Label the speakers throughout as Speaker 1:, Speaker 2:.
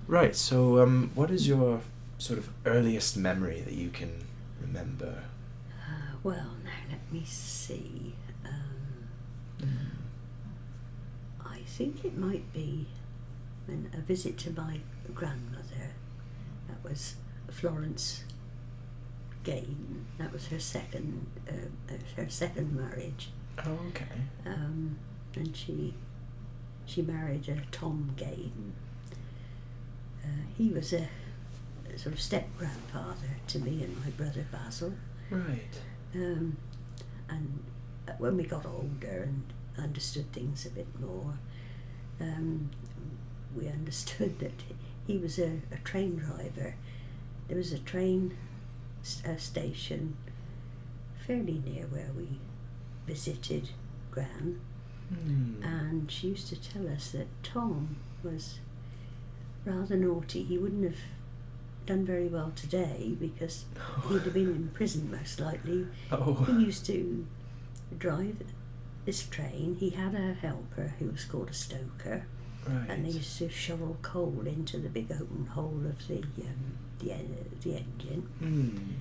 Speaker 1: Right, so what is your sort of earliest memory that you can remember?
Speaker 2: Well, now let me see. I think it might be a visit to my grandmother. That was Florence Gain. That was her second marriage,
Speaker 1: Oh, okay.
Speaker 2: and she married Tom Gain. He was a sort of step grandfather to me and my brother Basil.
Speaker 1: Right.
Speaker 2: And when we got older and understood things a bit more, we understood that he was a train driver. There was a train station fairly near where we visited Gran, and she used to tell us that Tom was rather naughty. He wouldn't have done very well today because he'd have been in prison most likely.
Speaker 1: Oh.
Speaker 2: He used to drive this train. He had a helper who was called a stoker,
Speaker 1: Right.
Speaker 2: and they used to shovel coal into the big open hole of the engine.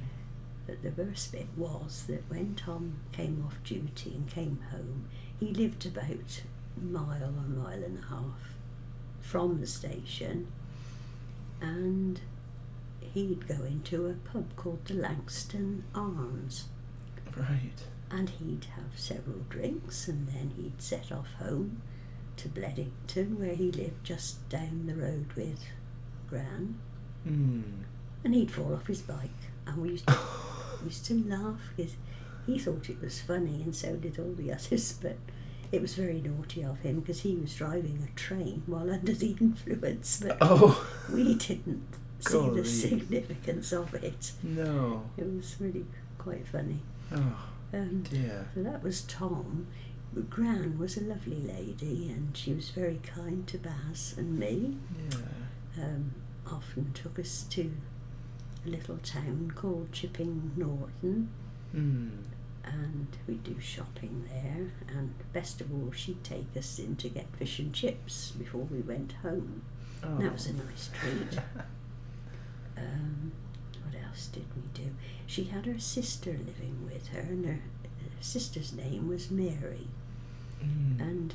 Speaker 2: But the worst bit was that when Tom came off duty and came home, he lived about a mile and a half from the station, and he'd go into a pub called the Langston Arms,
Speaker 1: Right.
Speaker 2: and he'd have several drinks, and then he'd set off home to Bleddington, where he lived just down the road with Gran, and he'd fall off his bike, and we used to laugh because he thought it was funny, and so did all the others, but it was very naughty of him because he was driving a train while under the influence, but we didn't see the significance of it.
Speaker 1: No.
Speaker 2: It was really quite funny.
Speaker 1: Oh, dear.
Speaker 2: So that was Tom. Gran was a lovely lady, and she was very kind to Baz and me.
Speaker 1: Yeah.
Speaker 2: Often took us to a little town called Chipping Norton, and we'd do shopping there, and best of all, she'd take us in to get fish and chips before we went home.
Speaker 1: Oh.
Speaker 2: That was a nice treat. What else did we do? She had her sister living with her, and her sister's name was Mary. And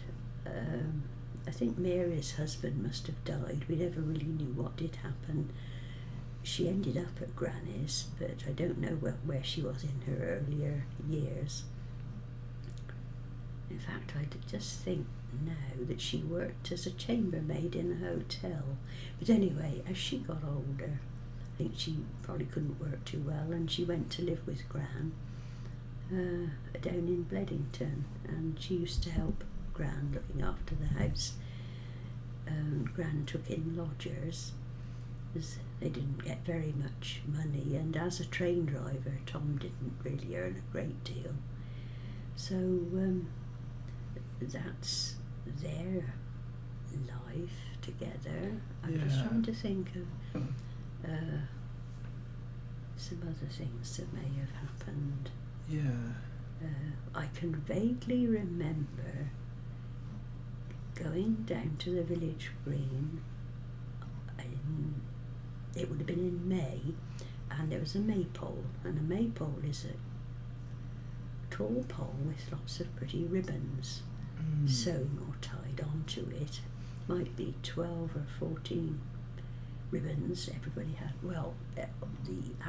Speaker 2: I think Mary's husband must have died. We never really knew what did happen. She ended up at Granny's, but I don't know where she was in her earlier years. In fact, I just think now that she worked as a chambermaid in a hotel. But anyway, as she got older, I think she probably couldn't work too well, and she went to live with Gran down in Bleddington, and she used to help Gran looking after the house. Gran took in lodgers, as they didn't get very much money, and as a train driver, Tom didn't really earn a great deal. So that's their life together. I'm just trying to think of some other things that may have happened. I can vaguely remember going down to the village green. It would have been in May, and there was a maypole, and a maypole is a tall pole with lots of pretty ribbons sewn or tied onto it. Might be 12 or 14 ribbons. Everybody had, well, the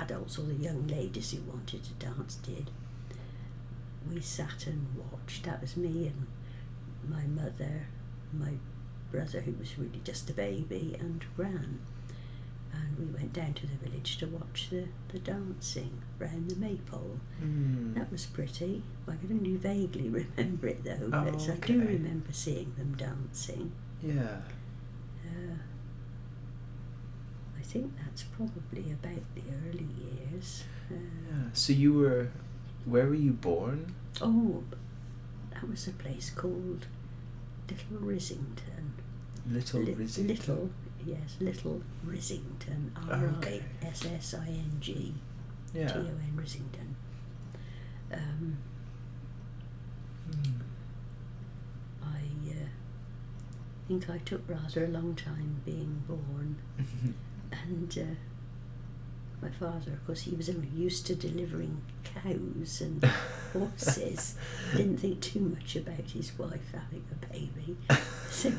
Speaker 2: adults or the young ladies who wanted to dance did. We sat and watched. That was me and my mother, my brother, who was really just a baby, and Gran. And we went down to the village to watch the dancing round the maypole. That was pretty. I can only vaguely remember it though, but I do remember seeing them dancing.
Speaker 1: Yeah.
Speaker 2: I think that's probably about the early years.
Speaker 1: So where were you born?
Speaker 2: Oh, that was a place called Little Rissington.
Speaker 1: Little Rissington?
Speaker 2: Little Rissington. Rissing.
Speaker 1: Yeah.
Speaker 2: Ton Rissington. think I took rather a long time being born. And my father, of course, he was only used to delivering cows and horses. Didn't think too much about his wife having a baby. So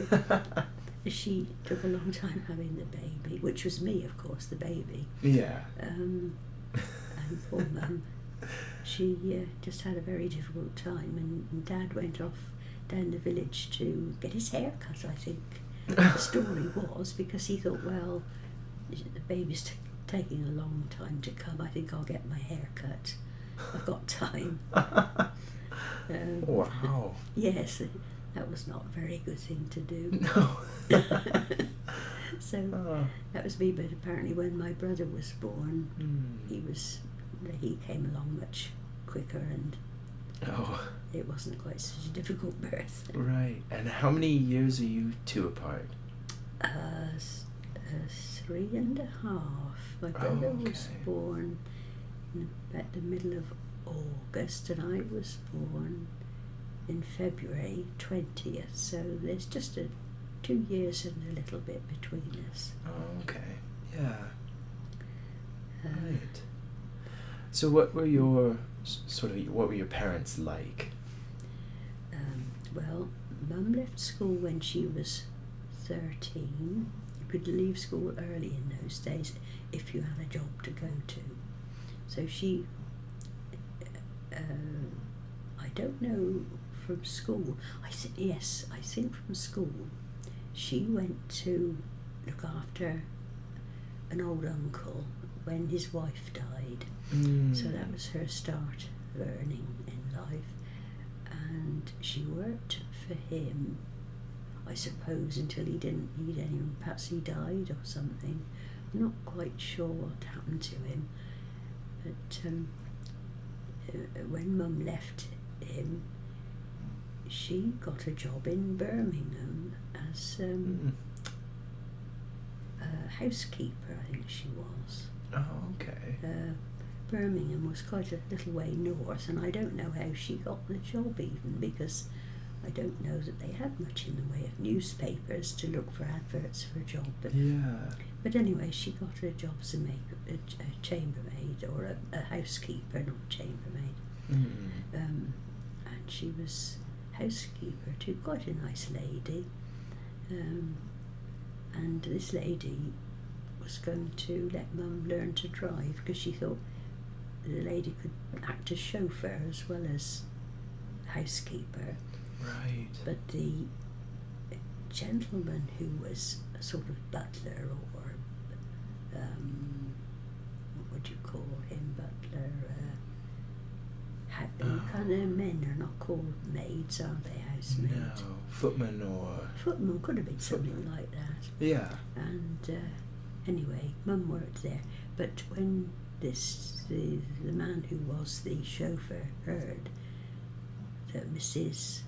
Speaker 2: she took a long time having the baby, which was me, of course, the baby.
Speaker 1: Yeah.
Speaker 2: And poor Mum, she just had a very difficult time, and Dad went off down the village to get his hair cut, I think. The story was, because he thought, well, the baby's taking a long time to come, I think I'll get my hair cut. I've got time.
Speaker 1: Wow.
Speaker 2: Yes, that was not a very good thing to do.
Speaker 1: No.
Speaker 2: So that was me, but apparently when my brother was born, he came along much quicker, and it wasn't quite such a difficult birth.
Speaker 1: Right. And how many years are you two apart?
Speaker 2: 3.5. My brother was born in about the middle of August, and I was born in February 20th, so there's just 2 years and a little bit between us.
Speaker 1: Oh, okay. Yeah. Right. So what were your parents like?
Speaker 2: Well, Mum left school when she was 13. You could leave school early in those days if you had a job to go to. So she, I don't know, from school, I think from school, she went to look after an old uncle when his wife died. So that was her start of earning in life. And she worked for him, I suppose, until he didn't need anyone. Perhaps he died or something. I'm not quite sure what happened to him. But when Mum left him, she got a job in Birmingham as a housekeeper, I think she was.
Speaker 1: Oh, okay.
Speaker 2: Birmingham was quite a little way north, and I don't know how she got the job even, because I don't know that they had much in the way of newspapers to look for adverts for a job. But anyway, she got a job as a chambermaid, or a housekeeper, not chambermaid. And she was housekeeper to quite a nice lady. And this lady was going to let Mum learn to drive, because she thought the lady could act as chauffeur as well as housekeeper.
Speaker 1: Right.
Speaker 2: But the gentleman who was a sort of butler, or what would you call him, butler? Kind of men are not called maids, aren't they? Housemaids.
Speaker 1: No, footman or...
Speaker 2: Footman could have been something like that.
Speaker 1: Yeah.
Speaker 2: And anyway, Mum worked there. But when the man who was the chauffeur heard that Mrs.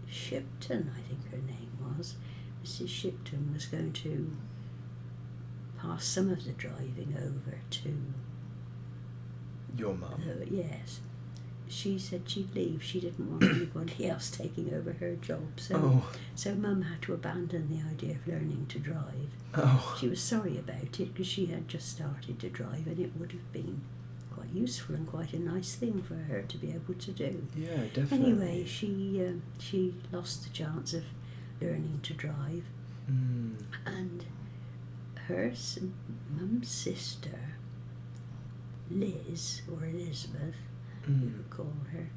Speaker 2: Shipton, I think her name was, Mrs. Shipton was going to pass some of the driving over to...
Speaker 1: Your mum?
Speaker 2: Yes. She said she'd leave. She didn't want anybody else taking over her job. So Mum had to abandon the idea of learning to drive.
Speaker 1: Oh.
Speaker 2: She was sorry about it, because she had just started to drive, and it would have been quite useful and quite a nice thing for her to be able to do.
Speaker 1: Yeah, definitely.
Speaker 2: Anyway, she lost the chance of learning to drive. And her Mum's sister, Liz, or Elizabeth, you could call her,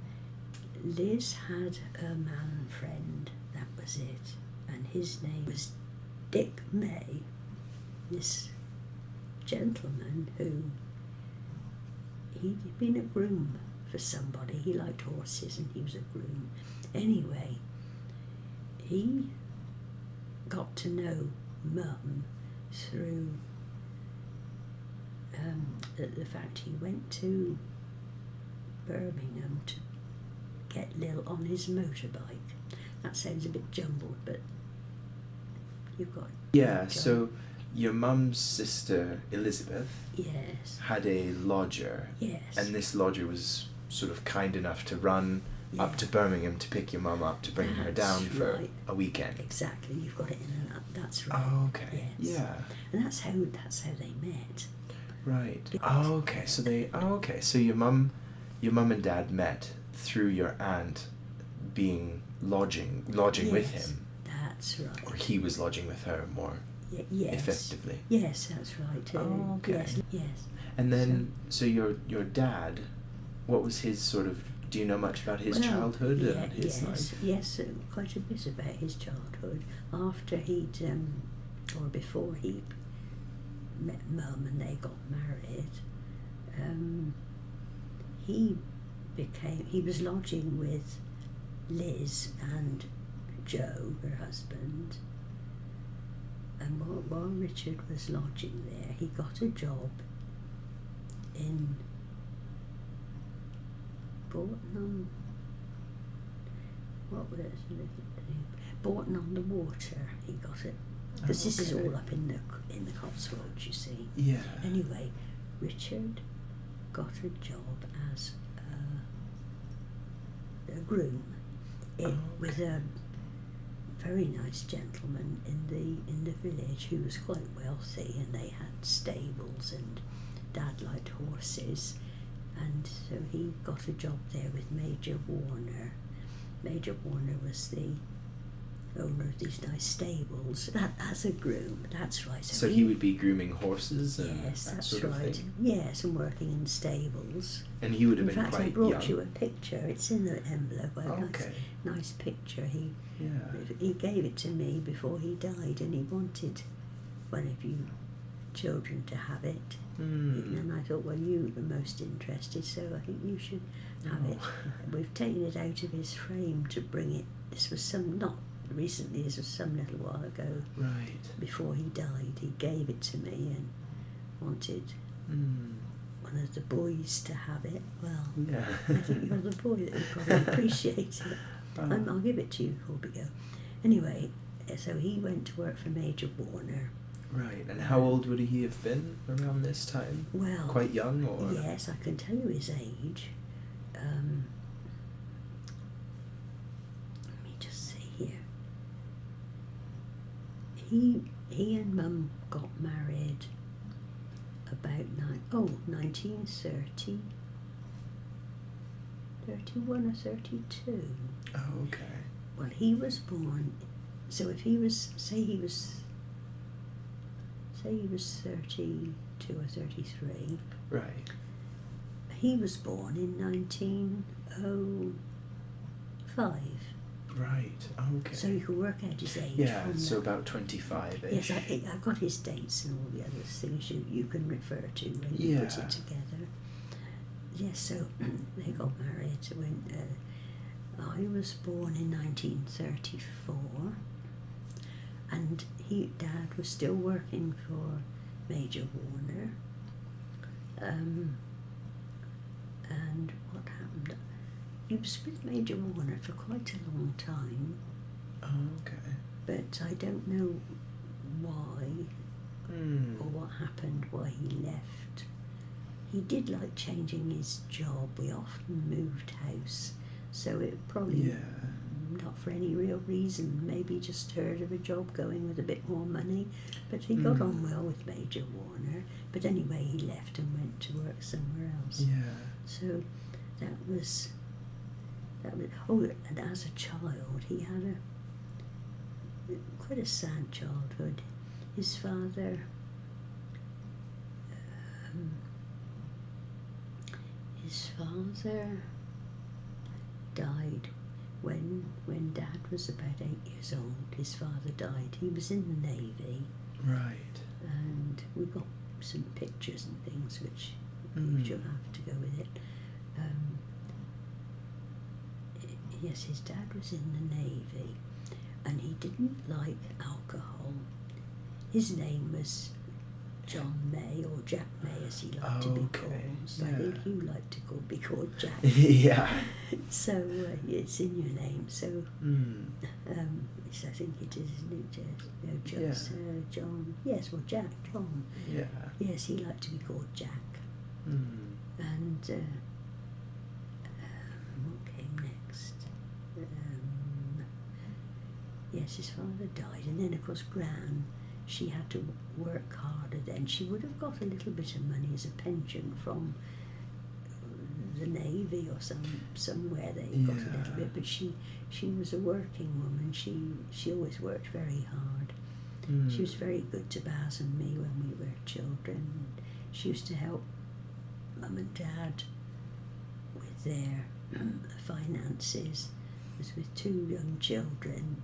Speaker 2: Liz had a man friend, that was it, and his name was Dick May. This gentleman who, he'd been a groom for somebody. He liked horses and he was a groom. Anyway, he got to know Mum through the fact he went to Birmingham to get Lil on his motorbike. That sounds a bit jumbled, but you've got...
Speaker 1: Yeah, so your mum's sister, Elizabeth,
Speaker 2: yes,
Speaker 1: had a lodger.
Speaker 2: Yes.
Speaker 1: And this lodger was sort of kind enough to run up to Birmingham to pick your mum up to bring her down for
Speaker 2: right.
Speaker 1: a weekend.
Speaker 2: Exactly, you've got it in that's right.
Speaker 1: Oh, okay.
Speaker 2: Yes.
Speaker 1: Yeah.
Speaker 2: And that's how they met.
Speaker 1: Right.
Speaker 2: Because-
Speaker 1: Oh, okay. So So your mum and dad met through your aunt being lodging with
Speaker 2: Yes,
Speaker 1: him,
Speaker 2: that's right.
Speaker 1: or he was lodging with her more
Speaker 2: Yes.
Speaker 1: effectively.
Speaker 2: Yes, that's right.
Speaker 1: Oh, okay.
Speaker 2: Yes.
Speaker 1: And then, so your dad, what was his sort of? Do you know much about his childhood and his life?
Speaker 2: Yes, quite a bit about his childhood. After he'd, or before he met Mum and they got married, he was lodging with Liz and Joe, her husband. And while Richard was lodging there, he got a job in Bourton on the Water. He got it because this is all up in the Cotswolds, you see.
Speaker 1: Yeah.
Speaker 2: Anyway, Richard got a job as a groom with a very nice gentleman in the village who was quite wealthy, and they had stables, and Dad liked horses, and so he got a job there with Major Warner. Major Warner was the owner of these nice stables as a groom. That's right.
Speaker 1: So he would be grooming horses and
Speaker 2: yes,
Speaker 1: that
Speaker 2: that's
Speaker 1: sort of
Speaker 2: right.
Speaker 1: thing?
Speaker 2: Yes, and working in stables.
Speaker 1: And he would have
Speaker 2: in
Speaker 1: been
Speaker 2: fact,
Speaker 1: quite
Speaker 2: I brought
Speaker 1: young.
Speaker 2: you a picture. It's in the envelope.
Speaker 1: Okay.
Speaker 2: Nice picture. He
Speaker 1: Yeah.
Speaker 2: gave it to me before he died, and he wanted one of you children to have it. And I thought, well, you were most interested, so I think you should have it. We've taken it out of his frame to bring it. This was not recently, this was some little while ago.
Speaker 1: Right.
Speaker 2: Before he died, he gave it to me and wanted one of the boys to have it. Well,
Speaker 1: Yeah.
Speaker 2: I think you're the boy that would probably appreciate it. I'll give it to you before we go. Anyway, so he went to work for Major Warner.
Speaker 1: Right. And how old would he have been around this time?
Speaker 2: Well,
Speaker 1: Quite young, or?
Speaker 2: yes, I can tell you his age. Let me just see here. He and Mum got married about 1930, 31 or 32.
Speaker 1: Oh, okay.
Speaker 2: Well, he was born. So if he was, say he was 32 or 33.
Speaker 1: Right.
Speaker 2: He was born in 1905.
Speaker 1: Right. Okay.
Speaker 2: So you can work out his age.
Speaker 1: Yeah.
Speaker 2: from
Speaker 1: So
Speaker 2: that.
Speaker 1: about 25-ish.
Speaker 2: Yes, I've got his dates and all the other things you can refer to when you put
Speaker 1: Yeah.
Speaker 2: it together. Yes, so they got married when I was born in 1934, and Dad was still working for Major Warner. And what happened? He was with Major Warner for quite a long time,
Speaker 1: Oh, okay.
Speaker 2: but I don't know why or what happened, why he left. He did like changing his job. We often moved house, so it probably not for any real reason. Maybe he just heard of a job going with a bit more money, but he got on well with Major Warner. But anyway, he left and went to work somewhere else.
Speaker 1: Yeah.
Speaker 2: So that was. Oh, and as a child, he had quite a sad childhood. His father. His father died when Dad was about 8 years old. His father died. He was in the Navy.
Speaker 1: Right.
Speaker 2: And we got some pictures and things which you'll have to go with it. Yes, his dad was in the Navy, and he didn't like alcohol. His name was John May, or Jack May as he liked to be called. So I think you like to be called Jack.
Speaker 1: Yeah.
Speaker 2: So it's in your name. So yes, I think it is, isn't it? No, John. Yes, well, Jack, John.
Speaker 1: Yeah.
Speaker 2: Yes, he liked to be called Jack. And what came next? Yes, his father died, and then of course Gran, she had to work harder then. She would have got a little bit of money as a pension from the Navy or somewhere they got a little bit, but she was a working woman. She always worked very hard. She was very good to Baz and me when we were children. She used to help Mum and Dad with their finances. It was with 2 young children.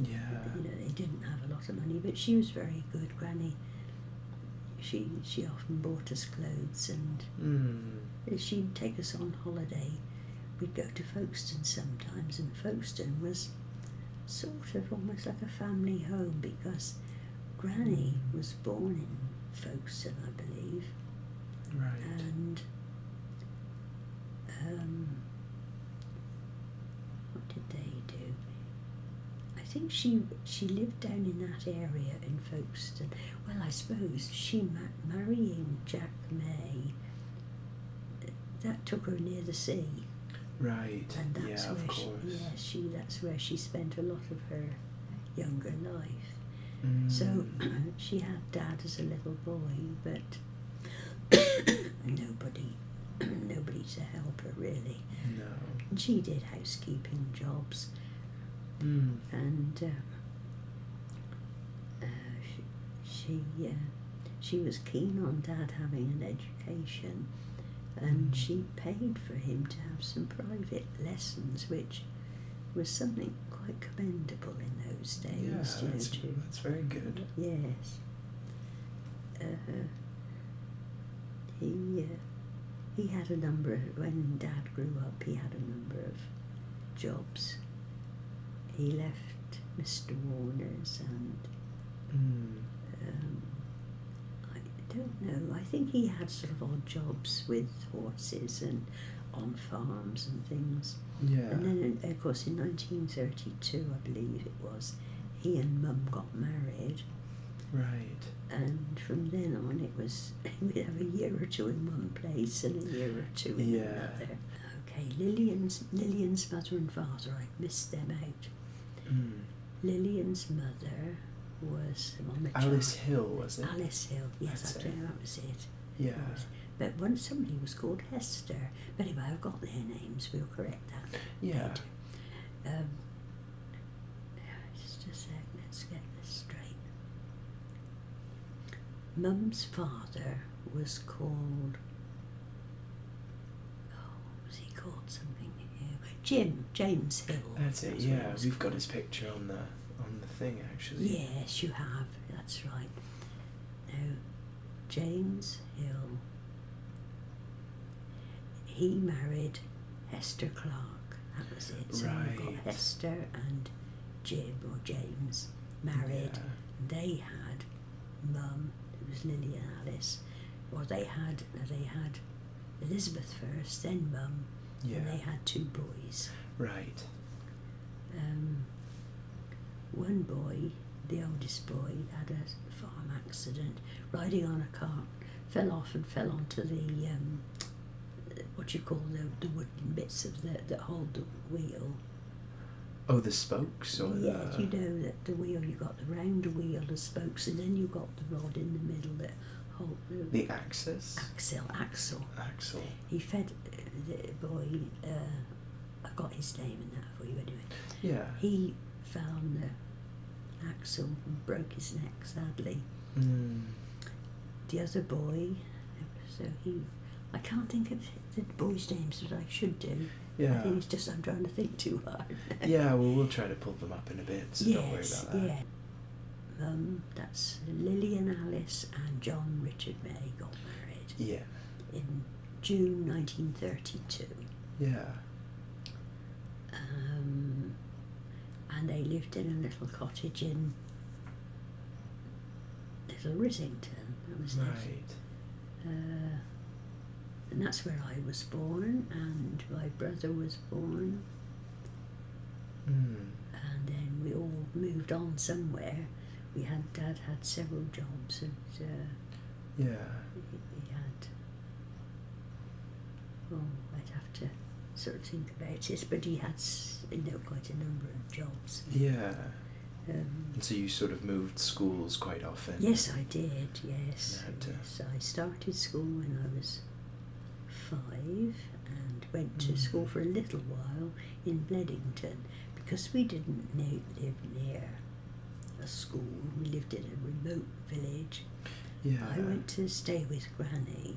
Speaker 1: Yeah.
Speaker 2: You know, they didn't have a lot of money, but she was very good, Granny. She often bought us clothes, and she'd take us on holiday. We'd go to Folkestone sometimes, and Folkestone was sort of almost like a family home, because Granny was born in Folkestone, I believe.
Speaker 1: Right.
Speaker 2: And what did they do? I think she lived down in that area in Folkestone. Well, I suppose she marrying Jack May, that took her near the sea.
Speaker 1: Right.
Speaker 2: And that's
Speaker 1: of
Speaker 2: where
Speaker 1: course.
Speaker 2: that's where she spent a lot of her younger life. So she had Dad as a little boy, but nobody to help her really.
Speaker 1: No.
Speaker 2: And she did housekeeping jobs, and she was keen on Dad having an education, and she paid for him to have some private lessons, which was something quite commendable in those days.
Speaker 1: Yeah, that's very good.
Speaker 2: Yes. He had a number, when Dad grew up, he had a number of jobs. He left Mr. Warner's, and I don't know, I think he had sort of odd jobs with horses and on farms and things.
Speaker 1: Yeah.
Speaker 2: And then, of course, in 1932, I believe it was, he and Mum got married.
Speaker 1: Right.
Speaker 2: And from then on, it was, we'd have a year or two in one place and a year or two in another. Okay, Lillian's mother and father, I missed them out. Lillian's mother was Mama
Speaker 1: Alice Hill, was it?
Speaker 2: Alice Hill, yes,
Speaker 1: That's
Speaker 2: I think that was it.
Speaker 1: Yeah.
Speaker 2: But once somebody was called Hester. But anyway, I've got their names, we'll correct that.
Speaker 1: Yeah.
Speaker 2: Just a sec, let's get this straight. Mum's father was called, what was he called? Something new. James Hill.
Speaker 1: That's it. Yeah, we've got his picture on the thing actually.
Speaker 2: Yes, you have. That's right. Now, James Hill. He married Hester Clark. That was it. So
Speaker 1: Right.
Speaker 2: you've got Hester and Jim or James married.
Speaker 1: Yeah.
Speaker 2: They had Mum, who was Lily and Alice, or they had Elizabeth first, then Mum,
Speaker 1: Yeah.
Speaker 2: and they had 2 boys.
Speaker 1: Right.
Speaker 2: One boy, the oldest boy, had a farm accident, riding on a cart, fell off and fell onto the what you call the wooden bits of that hold the wheel.
Speaker 1: Oh, the spokes or
Speaker 2: Yes, you know that the wheel, you got the round wheel, the spokes, and then you got the rod in the middle that hold
Speaker 1: the axis.
Speaker 2: axle.
Speaker 1: Axle.
Speaker 2: He fed the boy. I got his name in that for you anyway.
Speaker 1: Yeah.
Speaker 2: He fell on the axle and broke his neck sadly. The other boy, so I can't think of the boys' names that I should do.
Speaker 1: Yeah.
Speaker 2: I think it's just I'm trying to think too hard.
Speaker 1: Yeah, well, we'll try to pull them up in a bit, so don't worry about that.
Speaker 2: Yeah. That's Lily and Alice and John Richard May got married
Speaker 1: Yeah.
Speaker 2: in June 1932.
Speaker 1: Yeah.
Speaker 2: And they lived in a little cottage in Little Rissington. That was
Speaker 1: Right.
Speaker 2: and that's where I was born, and my brother was born, and then we all moved on somewhere. Dad had several jobs, and
Speaker 1: Yeah.
Speaker 2: he had, I'd have to sort of think about it. But he had, quite a number of jobs.
Speaker 1: Yeah. And so you sort of moved schools quite often.
Speaker 2: Yes, I did. Yes.
Speaker 1: Had to-
Speaker 2: Yes, I started school when I was 5 and went to school for a little while in Bledington because we didn't live near a school. We lived in a remote village.
Speaker 1: Yeah.
Speaker 2: I went to stay with Granny,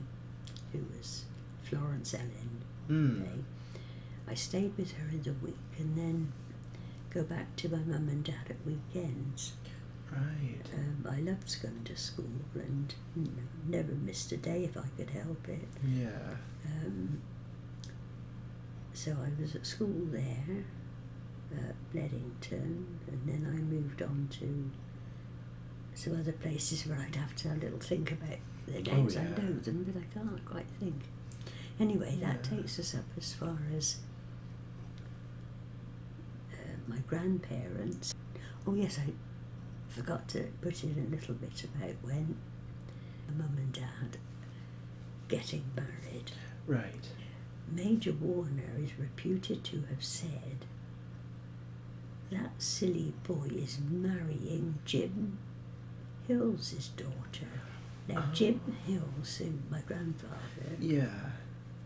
Speaker 2: who was Florence Ellen.
Speaker 1: Mm.
Speaker 2: I stayed with her in the week and then go back to my mum and dad at weekends.
Speaker 1: Right.
Speaker 2: I loved going to school and never missed a day if I could help it.
Speaker 1: Yeah.
Speaker 2: So I was at school there at Bledington, and then I moved on to some other places where I'd have to have a little think about the names.
Speaker 1: yeah.
Speaker 2: I know them, but I can't quite think. Anyway, that
Speaker 1: Yeah.
Speaker 2: takes us up as far as my grandparents. Oh yes, I forgot to put in a little bit about when my mum and dad getting married.
Speaker 1: Right.
Speaker 2: Major Warner is reputed to have said, "That silly boy is marrying Jim Hill's daughter." Now, Jim Hills, who my grandfather
Speaker 1: Yeah.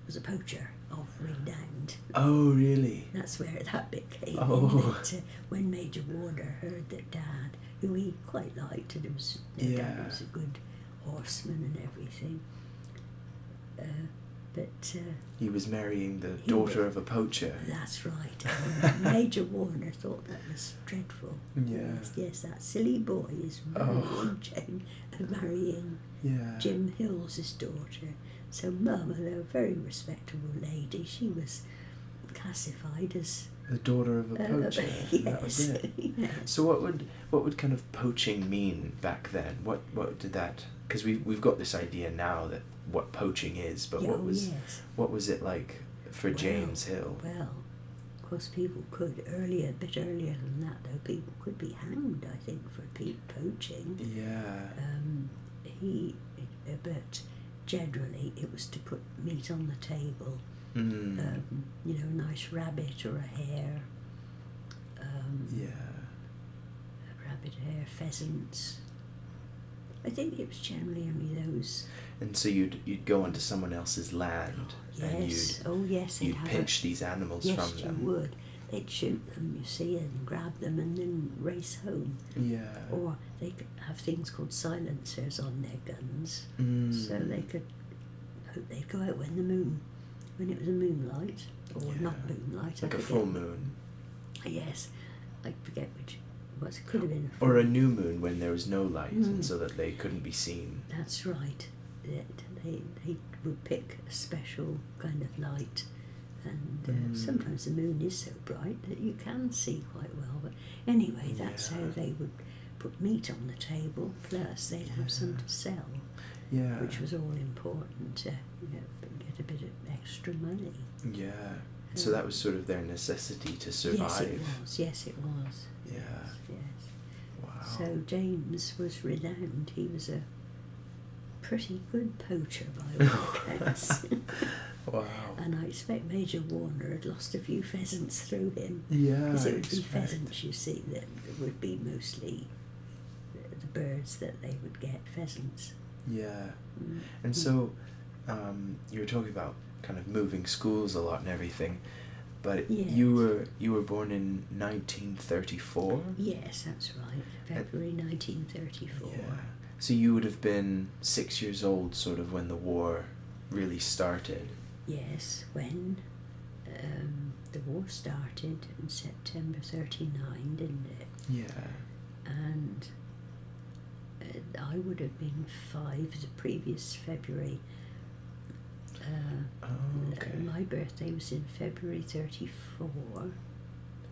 Speaker 2: was a poacher of renowned.
Speaker 1: Oh, really?
Speaker 2: That's where that bit came
Speaker 1: Oh.
Speaker 2: in. That, when Major Warner heard that Dad, who he quite liked, and it was Dad
Speaker 1: Yeah.
Speaker 2: was a good horseman and everything, but
Speaker 1: He was marrying the
Speaker 2: He
Speaker 1: daughter
Speaker 2: was-
Speaker 1: of a poacher.
Speaker 2: that's right. And Major Warner thought that was dreadful.
Speaker 1: Yeah.
Speaker 2: Yes, that silly boy is marrying
Speaker 1: Yeah.
Speaker 2: Jim Hill's daughter. So Mum, although a very respectable lady, she was classified as
Speaker 1: The daughter of a poacher. That was
Speaker 2: yes.
Speaker 1: it.
Speaker 2: Yes.
Speaker 1: So what would kind of poaching mean back then? What did that? Because we've got this idea now that what poaching is, but
Speaker 2: Yeah,
Speaker 1: what was it like for
Speaker 2: Well,
Speaker 1: James Hill?
Speaker 2: Well, of course, people could a bit earlier than that, though. People could be hanged, I think, for poaching.
Speaker 1: Yeah.
Speaker 2: But generally, it was to put meat on the table.
Speaker 1: Mm.
Speaker 2: A nice rabbit or a hare.
Speaker 1: Yeah.
Speaker 2: A rabbit, hare, pheasants. I think it was generally only those.
Speaker 1: And so you'd go onto someone else's land and
Speaker 2: Yes. They'd
Speaker 1: you'd
Speaker 2: have
Speaker 1: pinch these animals
Speaker 2: yes,
Speaker 1: from them.
Speaker 2: you would. They'd shoot them, you see, and grab them and then race home.
Speaker 1: Yeah.
Speaker 2: Or they could have things called silencers on their guns,
Speaker 1: Mm.
Speaker 2: so they'd go out when it was a moonlight, or
Speaker 1: Yeah.
Speaker 2: not moonlight.
Speaker 1: Like
Speaker 2: I
Speaker 1: a
Speaker 2: forget.
Speaker 1: full moon.
Speaker 2: Yes, I forget which. It could have been.
Speaker 1: Or a new moon when there was no light,
Speaker 2: Mm.
Speaker 1: and so that they couldn't be seen.
Speaker 2: That's right. They would pick a special kind of light, and sometimes the moon is so bright that you can see quite well. But anyway, that's
Speaker 1: Yeah.
Speaker 2: how they would put meat on the table. Plus, they'd have some to sell,
Speaker 1: Yeah.
Speaker 2: which was all important to get a bit of extra money.
Speaker 1: Yeah. So that was sort of their necessity to survive.
Speaker 2: Yes, it was.
Speaker 1: Yeah.
Speaker 2: Yes.
Speaker 1: Wow.
Speaker 2: So James was renowned. He was a pretty good poacher by all accounts.
Speaker 1: Wow.
Speaker 2: And I expect Major Warner had lost a few pheasants through him.
Speaker 1: Yeah.
Speaker 2: Because it
Speaker 1: I
Speaker 2: would be
Speaker 1: expect.
Speaker 2: pheasants, you see, that would be mostly the birds that they would get, pheasants.
Speaker 1: Yeah.
Speaker 2: Mm.
Speaker 1: And so, you were talking about kind of moving schools a lot and everything, but
Speaker 2: Yes.
Speaker 1: you were born in 1934.
Speaker 2: Yes, that's right. February 1934.
Speaker 1: Yeah. So you would have been 6 years old, sort of, when the war really started.
Speaker 2: Yes, when the war started in September 39, didn't it?
Speaker 1: Yeah.
Speaker 2: And I would have been 5 the previous February.
Speaker 1: Oh, okay.
Speaker 2: My birthday was in February 34.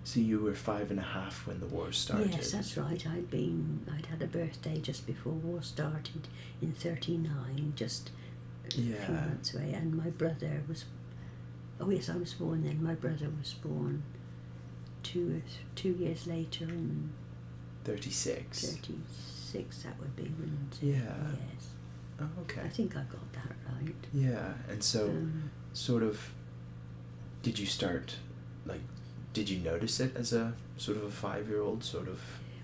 Speaker 1: So you were 5.5 when the war started.
Speaker 2: Yes, that's right. I'd had a birthday just before war started in 39, just a few
Speaker 1: Yeah.
Speaker 2: months away. And my brother was, oh yes, I was born then. My brother was born 2 years later in
Speaker 1: 36.
Speaker 2: 36, that would be, wouldn't it?
Speaker 1: Yeah.
Speaker 2: Yes.
Speaker 1: Oh, okay.
Speaker 2: I think I got that right.
Speaker 1: Yeah, and so
Speaker 2: Um,
Speaker 1: sort of Did you start, like, did you notice it as a sort of a 5-year-old sort of?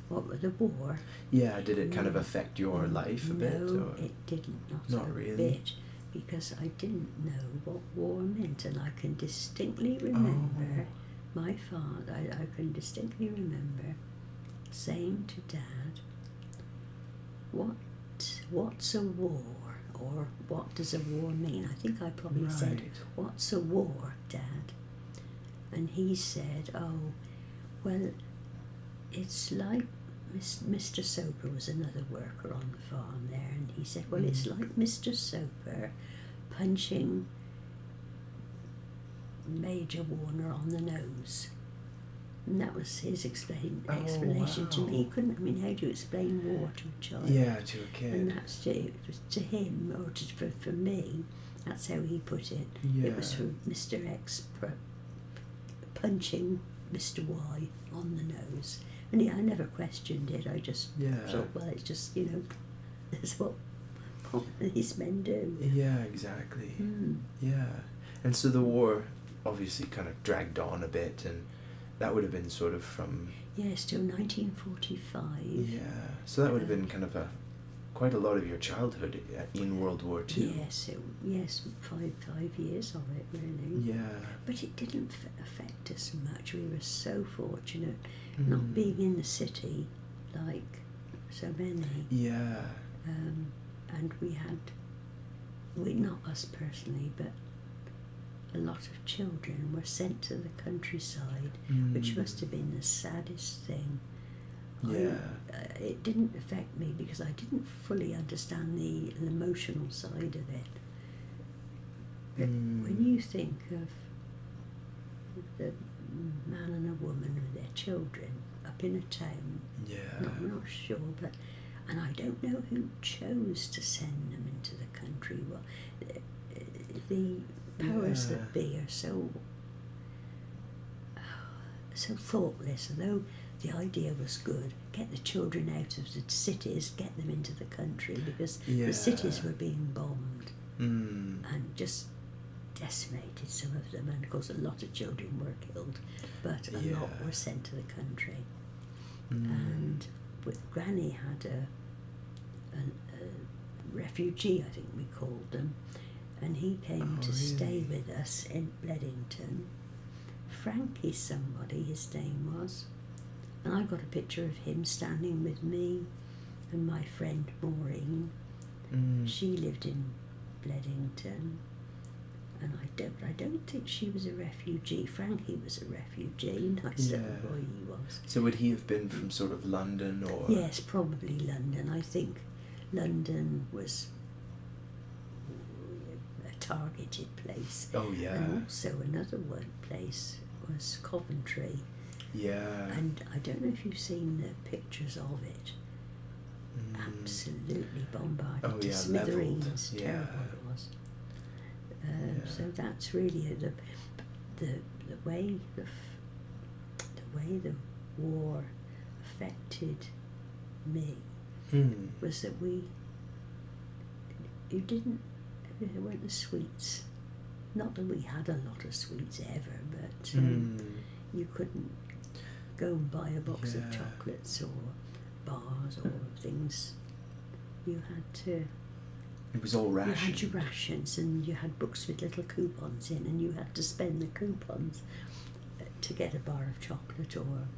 Speaker 2: What with the war?
Speaker 1: Yeah, did it kind of affect your life a bit?
Speaker 2: No,
Speaker 1: Or?
Speaker 2: it didn't.
Speaker 1: Not
Speaker 2: a
Speaker 1: really?
Speaker 2: bit, because I didn't know what war meant, and I can distinctly remember my father. I can distinctly remember saying to Dad, "What's a war?" Or "What does a war mean?" I think I probably said, "What's a war, Dad?" And he said, "Oh, well, it's like Mr. Soper was another worker on the farm there, and he said, well, it's like Mr. Soper punching Major Warner on the nose." And that was his explanation to me. He couldn't, I mean, how do you explain war to a child?
Speaker 1: Yeah, to a kid.
Speaker 2: And that's to him, or for me, that's how he put it.
Speaker 1: Yeah.
Speaker 2: It was for Mr. X punching Mr. Y on the nose. And I never questioned it. I just thought, well, it's just, that's what these men do.
Speaker 1: Yeah, exactly. Yeah. And so the war obviously kind of dragged on a bit, and that would have been sort of from...
Speaker 2: Yes, till 1945.
Speaker 1: Yeah. So that would have been kind of quite a lot of your childhood in World War II.
Speaker 2: Yes, five years of it, really.
Speaker 1: Yeah.
Speaker 2: But it didn't affect us much. We were so fortunate not being in the city like so many.
Speaker 1: Yeah.
Speaker 2: And not us personally, but a lot of children were sent to the countryside, which must have been the saddest thing.
Speaker 1: Yeah.
Speaker 2: It didn't affect me because I didn't fully understand the emotional side of it. But when you think of the man and a woman with their children up in a town, I'm not sure, and I don't know who chose to send them into the country. Well, the powers that be are so thoughtless, although the idea was good. Get the children out of the cities, get them into the country, because the cities were being bombed and just decimated, some of them, and of course a lot of children were killed, but a lot were sent to the country. And Granny had a refugee, I think we called them, and he came to stay with us in Bledington. Frankie somebody, his name was. And I got a picture of him standing with me and my friend Maureen. She lived in Bledington, and I don't think she was a refugee. Frankie was a refugee. Nice little boy he was.
Speaker 1: So would he have been from sort of London, or?
Speaker 2: Yes, probably London. I think London was a targeted place.
Speaker 1: Oh yeah.
Speaker 2: And also another place was Coventry.
Speaker 1: Yeah.
Speaker 2: And I don't know if you've seen the pictures of it. Absolutely bombarded to smithereens. Terrible it was. So that's really the way the war affected me was that there weren't the sweets. Not that we had a lot of sweets ever, but you couldn't go and buy a box of chocolates or bars or things. You had to...
Speaker 1: It was all rationed.
Speaker 2: You had your rations, and you had books with little coupons in, and you had to spend the coupons to get a bar of chocolate or a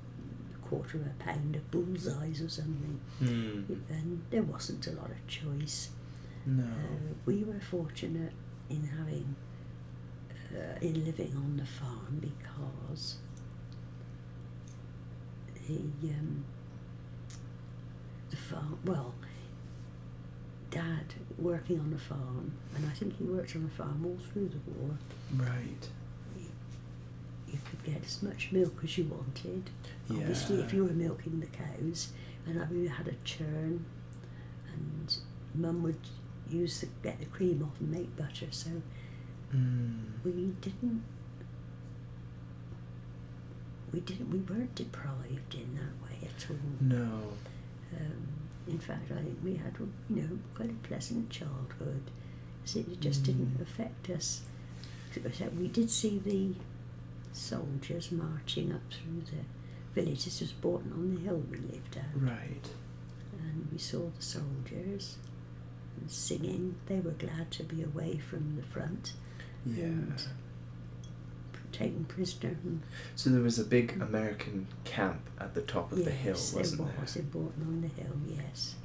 Speaker 2: quarter of a pound of bullseyes or something. And there wasn't a lot of choice.
Speaker 1: No.
Speaker 2: We were fortunate in having... in living on the farm, because the farm, well, Dad working on the farm, and I think he worked on the farm all through the war.
Speaker 1: Right.
Speaker 2: You could get as much milk as you wanted. Obviously, if you were milking the cows, and we had a churn, and Mum would get the cream off and make butter, so we weren't deprived in that way at all.
Speaker 1: No.
Speaker 2: In fact, I think we had, quite a pleasant childhood. So it just didn't affect us. Except we did see soldiers marching up through the village. This was Bourton on the Hill we lived at.
Speaker 1: Right.
Speaker 2: And we saw the soldiers and singing. They were glad to be away from the front.
Speaker 1: Yeah.
Speaker 2: And taken prisoner. And
Speaker 1: so there was a big American camp at the top of the hill, wasn't there?
Speaker 2: Yes, there was in Bourton on the Hill, yes.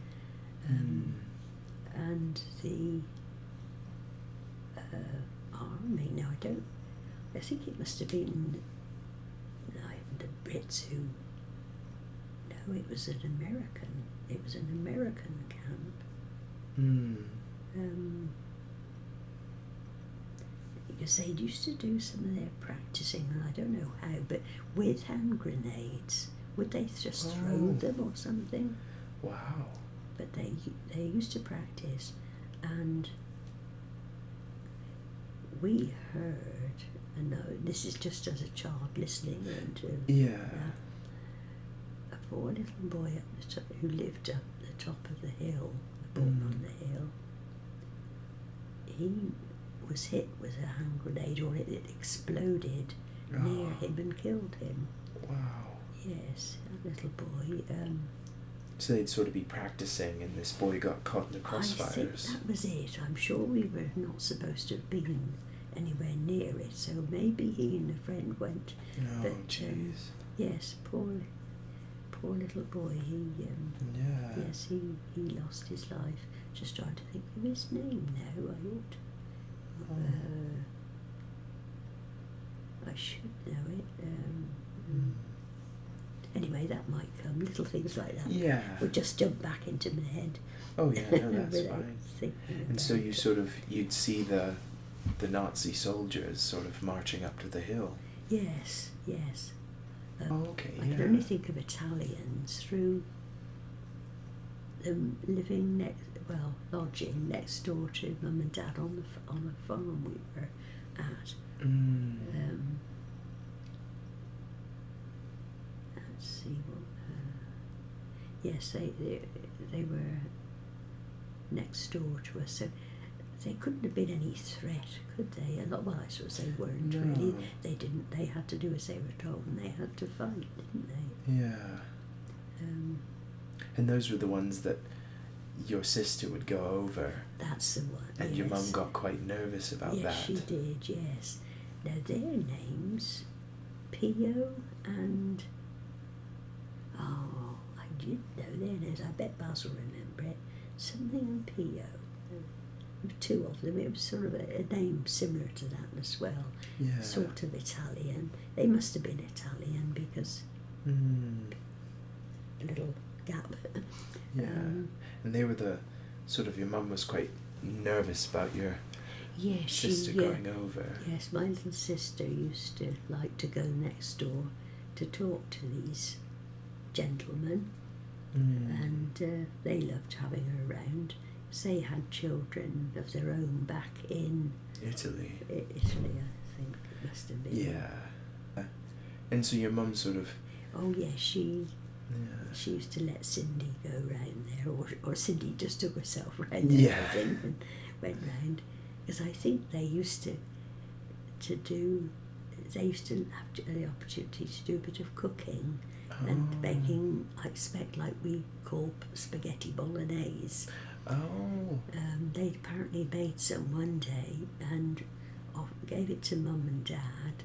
Speaker 2: And the army, no, I think it must have been the Brits who, no, it was an American camp. Because they used to do some of their practicing, and I don't know how, but with hand grenades. Would they just throw them or something?
Speaker 1: Wow.
Speaker 2: But they used to practice, and we heard, and this is just as a child listening to a poor little boy up the top, who lived up the top of the hill, Bourton on the Hill. He was hit with a hand grenade, or it exploded near him and killed him.
Speaker 1: Wow.
Speaker 2: Yes, a little boy.
Speaker 1: So they'd sort of be practicing, and this boy got caught in the crossfires.
Speaker 2: I think that was it. I'm sure we were not supposed to have been anywhere near it, so maybe he and a friend went.
Speaker 1: Oh,
Speaker 2: but,
Speaker 1: jeez.
Speaker 2: Yes, poor little boy. Yes, he lost his life. Just trying to think of his name now. I should know it. Anyway, that might come. Little things like that.
Speaker 1: Yeah.
Speaker 2: Would just jump back into my head.
Speaker 1: Oh yeah, no, that's fine.
Speaker 2: Thinking
Speaker 1: And so
Speaker 2: about
Speaker 1: you
Speaker 2: it.
Speaker 1: you'd see the Nazi soldiers sort of marching up to the hill.
Speaker 2: Yes.
Speaker 1: Okay,
Speaker 2: I can only think of Italians through them living lodging next door to Mum and Dad on a farm we were at. Let's see what. Yes, they were next door to us, so they couldn't have been any threat, could they? Well, I suppose they weren't really. They didn't. They had to do as they were told, and they had to fight, didn't they?
Speaker 1: Yeah. And those were the ones that your sister would go over.
Speaker 2: That's the one.
Speaker 1: And your mum got quite nervous about that.
Speaker 2: Yes, she did. Yes. Now their names, Pio and I didn't know their names. I bet Baz will remember it. Something and Pio. Two of them. It was sort of a name similar to that as well.
Speaker 1: Yeah.
Speaker 2: Sort of Italian. They must have been Italian because a little gap.
Speaker 1: Yeah. And they were the sort of, your mum was quite nervous about your sister going over.
Speaker 2: Yes, my little sister used to like to go next door to talk to these gentlemen, and they loved having her around. They had children of their own back in
Speaker 1: Italy.
Speaker 2: Italy, I think it must have been.
Speaker 1: Yeah. And so your mum sort of...
Speaker 2: Oh yes, she used to let Cindy go round there, or Cindy just took herself round there, I think, and went round. Because I think they used to have the opportunity to do a bit of cooking and baking, I expect, like we call spaghetti bolognese. They apparently made some one day and gave it to Mum and Dad.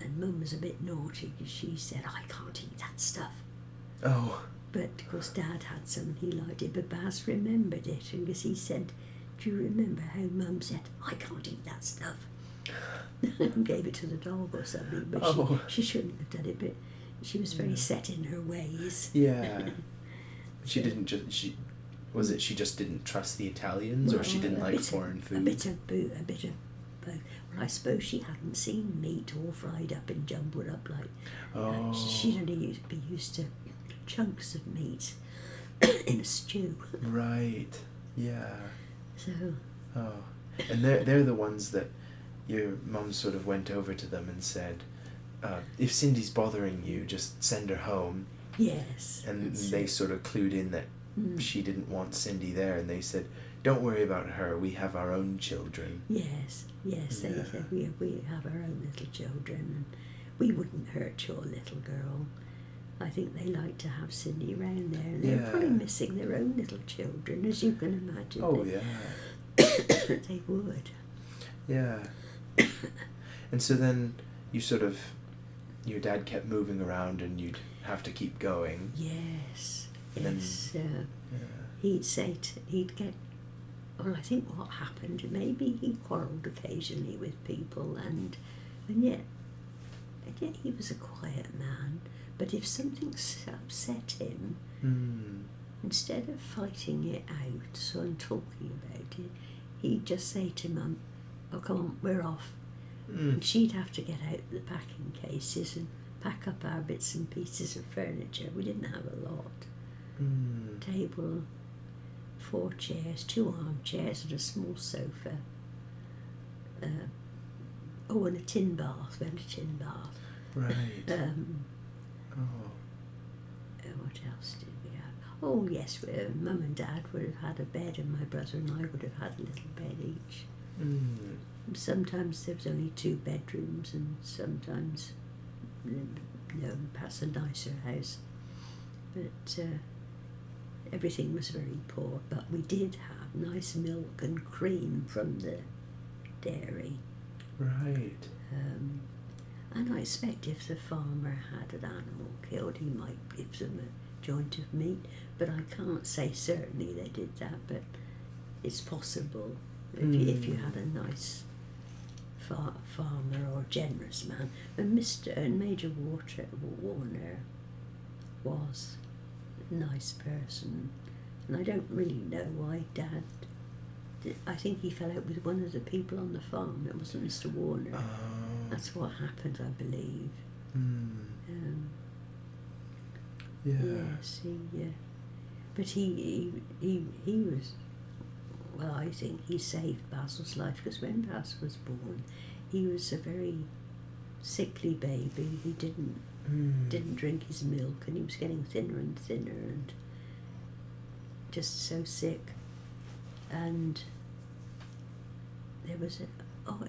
Speaker 2: And Mum was a bit naughty because she said, I can't eat that stuff.
Speaker 1: Oh.
Speaker 2: But of course Dad had some, he liked it, but Baz remembered it, and because he said, do you remember how Mum said, I can't eat that stuff? And gave it to the dog or something, but she shouldn't have done it, but she was very set in her ways.
Speaker 1: Yeah. She just didn't trust the Italians, or she didn't like foreign food?
Speaker 2: A bit of both. Well, I suppose she hadn't seen meat all fried up and jumbled up like... she'd only be used to chunks of meat in a stew.
Speaker 1: Right, yeah.
Speaker 2: So...
Speaker 1: And they're the ones that your mum sort of went over to them and said, if Cindy's bothering you, just send her home.
Speaker 2: Yes.
Speaker 1: And they sort of clued in that she didn't want Cindy there, and they said, "Don't worry about her. We have our own children."
Speaker 2: Yes, yes, they
Speaker 1: Yeah.
Speaker 2: said we have our own little children and we wouldn't hurt your little girl. I think they like to have Cindy around there, and they're
Speaker 1: Yeah.
Speaker 2: probably missing their own little children, as you can imagine.
Speaker 1: Oh,
Speaker 2: they,
Speaker 1: yeah.
Speaker 2: they would.
Speaker 1: Yeah. And so then you sort of, your dad kept moving around and you'd have to keep going.
Speaker 2: Yes,
Speaker 1: And then-
Speaker 2: yes.
Speaker 1: Yeah.
Speaker 2: He'd say, he'd get, well, I think what happened, maybe he quarrelled occasionally with people, and yet he was a quiet man. But if something upset him, instead of fighting it out and talking about it, he'd just say to Mum, "Oh, come on, we're off." And she'd have to get out the packing cases and pack up our bits and pieces of furniture. We didn't have a lot. Table, 4 chairs, 2 armchairs and a small sofa. And a tin bath. We had a tin bath.
Speaker 1: Right. Oh.
Speaker 2: What else did we have? Oh yes, Mum and Dad would have had a bed, and my brother and I would have had a little bed each. Sometimes there was only 2 bedrooms, and sometimes, perhaps a nicer house. But everything was very poor. But we did have nice milk and cream from the dairy.
Speaker 1: Right.
Speaker 2: And I expect if the farmer had an animal killed, he might give them a joint of meat. But I can't say certainly they did that, but it's possible if you had a nice farmer or generous man. And Major Warner was a nice person. And I don't really know why Dad did. I think he fell out with one of the people on the farm. It wasn't Mr. Warner. That's what happened, I believe.
Speaker 1: Yeah.
Speaker 2: Yes, but he was. Well, I think he saved Basil's life, because when Basil was born, he was a very sickly baby. He didn't drink his milk, and he was getting thinner and thinner, and just so sick. And there was it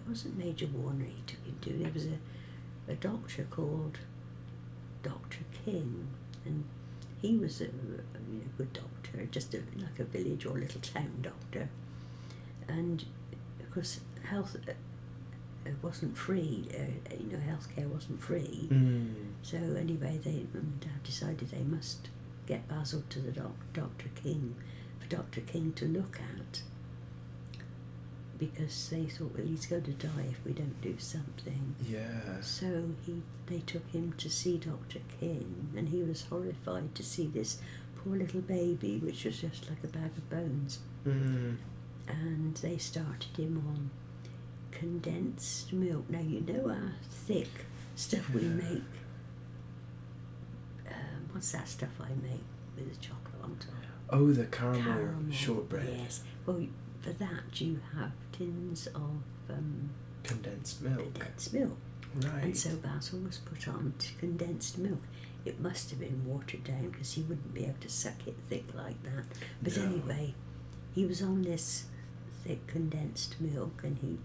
Speaker 2: wasn't Major Warner he took him to. There was a doctor called Dr. King, and he was a good doctor, just like a village or little town doctor. And of course, health wasn't free. Healthcare wasn't free. So anyway, Mum and Dad decided they must get Basil to the Dr. King, for Dr. King to look at, because they thought, well, he's going to die if we don't do something.
Speaker 1: Yeah.
Speaker 2: So they took him to see Dr. King, and he was horrified to see this poor little baby, which was just like a bag of bones. And they started him on condensed milk. Now, you know our thick stuff we make. What's that stuff I make with the chocolate on top?
Speaker 1: Oh, the caramel shortbread.
Speaker 2: Yes. Well, for that you have tins of
Speaker 1: Condensed milk.
Speaker 2: Condensed milk.
Speaker 1: Right.
Speaker 2: And so Basil was put on to condensed milk. It must have been watered down, because he wouldn't be able to suck it thick like that. But
Speaker 1: No.
Speaker 2: anyway, he was on this thick condensed milk, and he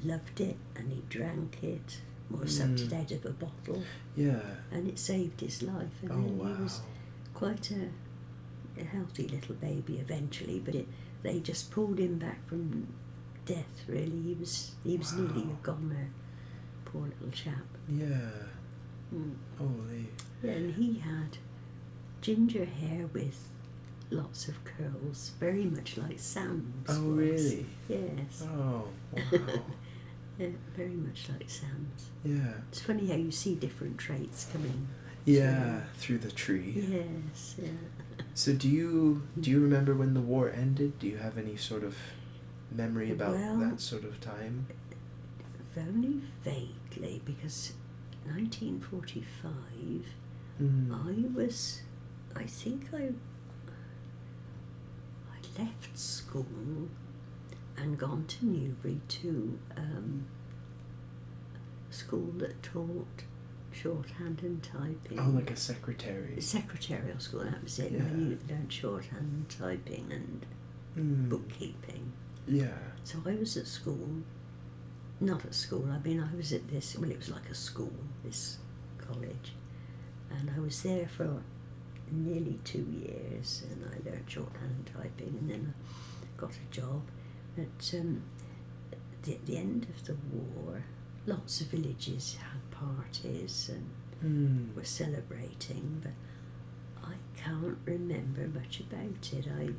Speaker 2: loved it, and he drank it, or sucked it out of a bottle,
Speaker 1: Yeah.
Speaker 2: and it saved his life. And
Speaker 1: Oh,
Speaker 2: then
Speaker 1: wow.
Speaker 2: he was quite a healthy little baby eventually, but they just pulled him back from death, really. He was nearly a goner, poor little chap.
Speaker 1: Yeah. Holy.
Speaker 2: Yeah, and he had ginger hair with lots of curls, very much like Sam's.
Speaker 1: Oh,
Speaker 2: was.
Speaker 1: really?
Speaker 2: Yes.
Speaker 1: Oh, wow.
Speaker 2: Yeah, very much like Sam's.
Speaker 1: Yeah.
Speaker 2: It's funny how you see different traits coming.
Speaker 1: Yeah, through the tree.
Speaker 2: Yes, yeah.
Speaker 1: So do you remember when the war ended? Do you have any sort of memory about that sort of time?
Speaker 2: Very vaguely, because 1945, I think I left school and gone to Newbury to school that taught shorthand and typing.
Speaker 1: Oh, like a secretary.
Speaker 2: Secretarial school, that was it.
Speaker 1: Yeah.
Speaker 2: Where you learned shorthand and typing and bookkeeping.
Speaker 1: Yeah.
Speaker 2: So I was at school, not at school, I mean I was at this, well it was like a school, this college, and I was there for nearly 2 years, and I learned shorthand and typing, and then I got a job. At the end of the war, lots of villages had parties and were celebrating, but I can't remember much about it. I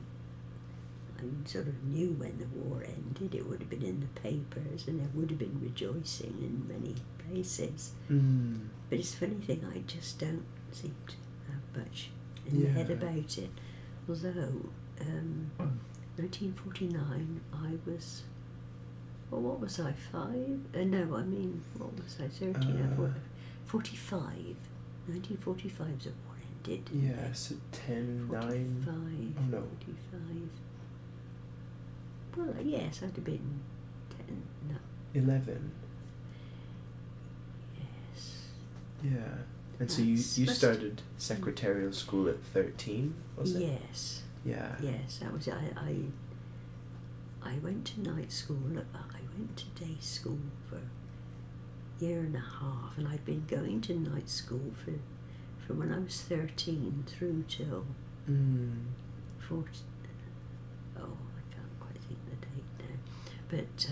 Speaker 2: sort of knew when the war ended. It would have been in the papers, and there would have been rejoicing in many places. But it's a funny thing, I just don't seem to have much in the head about it. Although, 1949, I was, well, what was I, 5? No, I mean, what was I, 13 or 45? 1945 is when war ended.
Speaker 1: Yeah, so 10, 9.
Speaker 2: 45,
Speaker 1: Oh no.
Speaker 2: 45. Well, yes, I'd have been 10, no,
Speaker 1: 11.
Speaker 2: yes.
Speaker 1: Yeah. And so you
Speaker 2: Must-
Speaker 1: started secretarial school at 13, was it?
Speaker 2: Yes,
Speaker 1: Yeah.
Speaker 2: yes, that was it. I went to night school, I went to day school for a year and a half, and I'd been going to night school from when I was 13 through till 40, oh, I can't quite think the date now. But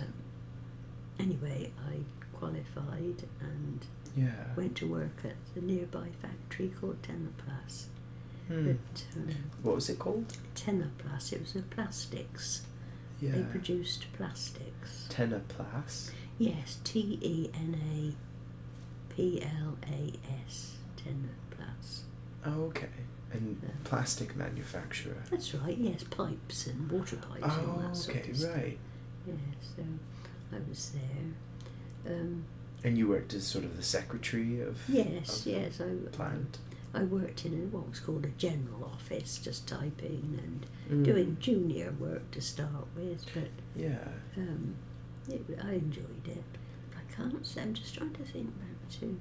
Speaker 2: anyway, I qualified and
Speaker 1: Yeah.
Speaker 2: went to work at the nearby factory called Tenoplas. But
Speaker 1: What was it called?
Speaker 2: Tenoplas, it was the plastics.
Speaker 1: Yeah.
Speaker 2: They produced plastics.
Speaker 1: Tenoplas.
Speaker 2: Yes, Tenaplas, Tenoplas.
Speaker 1: Oh, okay. And plastic manufacturer.
Speaker 2: That's right, yes, pipes and water pipes and all
Speaker 1: Oh,
Speaker 2: that sort
Speaker 1: okay,
Speaker 2: of stuff.
Speaker 1: right.
Speaker 2: Yeah, so I was there.
Speaker 1: And you worked as sort of the secretary of
Speaker 2: Yes,
Speaker 1: the
Speaker 2: yes,
Speaker 1: plant.
Speaker 2: I worked in what was called a general office, just typing and doing junior work to start with, but
Speaker 1: Yeah.
Speaker 2: I enjoyed it. I can't say, I'm just trying to think back to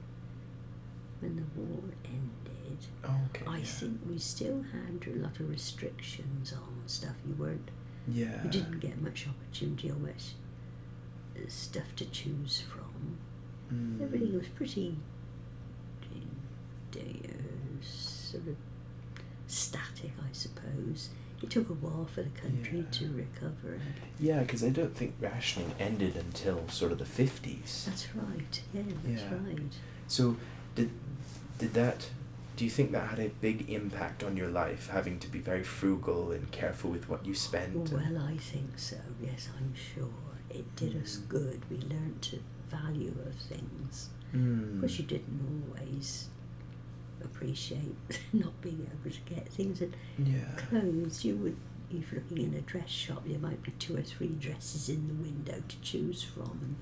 Speaker 2: when the war ended.
Speaker 1: Oh, okay.
Speaker 2: I
Speaker 1: yeah.
Speaker 2: think we still had a lot of restrictions on stuff. You
Speaker 1: Yeah.
Speaker 2: didn't get much opportunity or much stuff to choose from. Everything was pretty sort of static, I suppose. It took a while for the country to recover.
Speaker 1: Yeah, because I don't think rationing ended until sort of the 50s.
Speaker 2: That's right. Yeah, that's right.
Speaker 1: So, did that? Do you think that had a big impact on your life, having to be very frugal and careful with what you spent?
Speaker 2: Well, I think so. Yes, I'm sure it did us good. We learnt to value of things. Of course, you didn't always appreciate not being able to get things. And clothes, if you're looking in a dress shop, there might be 2 or 3 dresses in the window to choose from,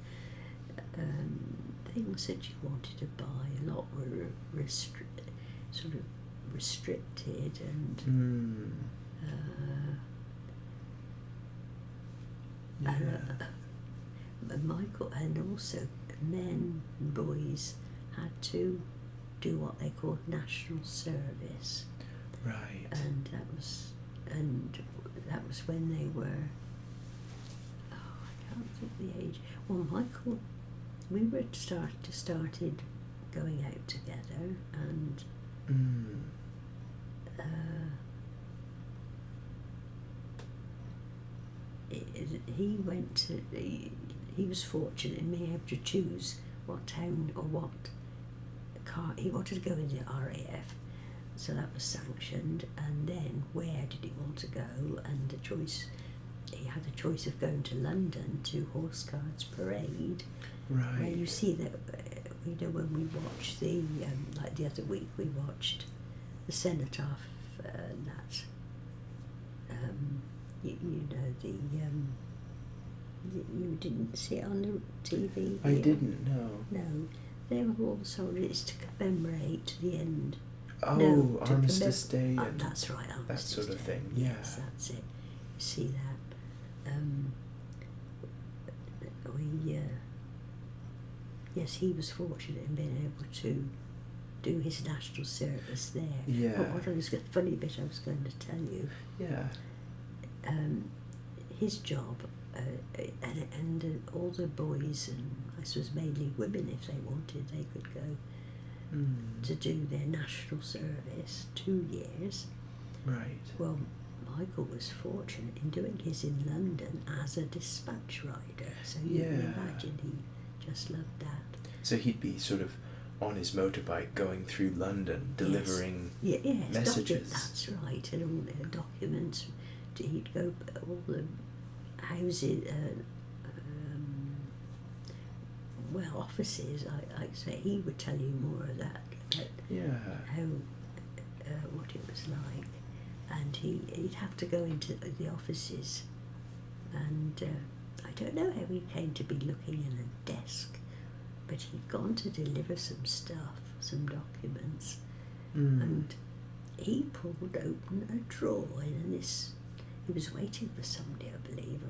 Speaker 2: and things that you wanted to buy, a lot were sort of restricted, and Michael, and also men and boys had to do what they called national service.
Speaker 1: Right.
Speaker 2: And that was when they were, I can't think the age. Well, Michael, we were started going out together, and he was fortunate in being able to choose what town or what car he wanted to go in the RAF, so that was sanctioned. And then where did he want to go? And he had a choice of going to London to Horse Guards Parade,
Speaker 1: Right.
Speaker 2: where you see that, when we watched like the other week, we watched the cenotaph, that, you didn't see it on the TV?
Speaker 1: I didn't know.
Speaker 2: No, they were all soldiers to commemorate the end.
Speaker 1: Oh,
Speaker 2: No, to
Speaker 1: Armistice Day and
Speaker 2: that's right, Armistice
Speaker 1: that sort of
Speaker 2: Day.
Speaker 1: thing.
Speaker 2: Yes,
Speaker 1: Yeah.
Speaker 2: that's it. You see that. Yes, he was fortunate in being able to do his national service there.
Speaker 1: Yeah.
Speaker 2: But what I was funny bit I was going to tell you.
Speaker 1: Yeah.
Speaker 2: His job, and all the boys, and I suppose mainly women, if they wanted, they could go to do their national service 2 years.
Speaker 1: Right.
Speaker 2: Well, Michael was fortunate in doing his in London as a dispatch rider, so you can imagine he just loved that.
Speaker 1: So he'd be sort of on his motorbike going through London, delivering messages.
Speaker 2: That's right, and all the documents. He'd go all the houses, offices. I expect he would tell you more of that. How what it was like, and he'd have to go into the offices, and I don't know how he came to be looking in a desk, but he'd gone to deliver some stuff, some documents, and he pulled open a drawer, and he was waiting for somebody, I believe.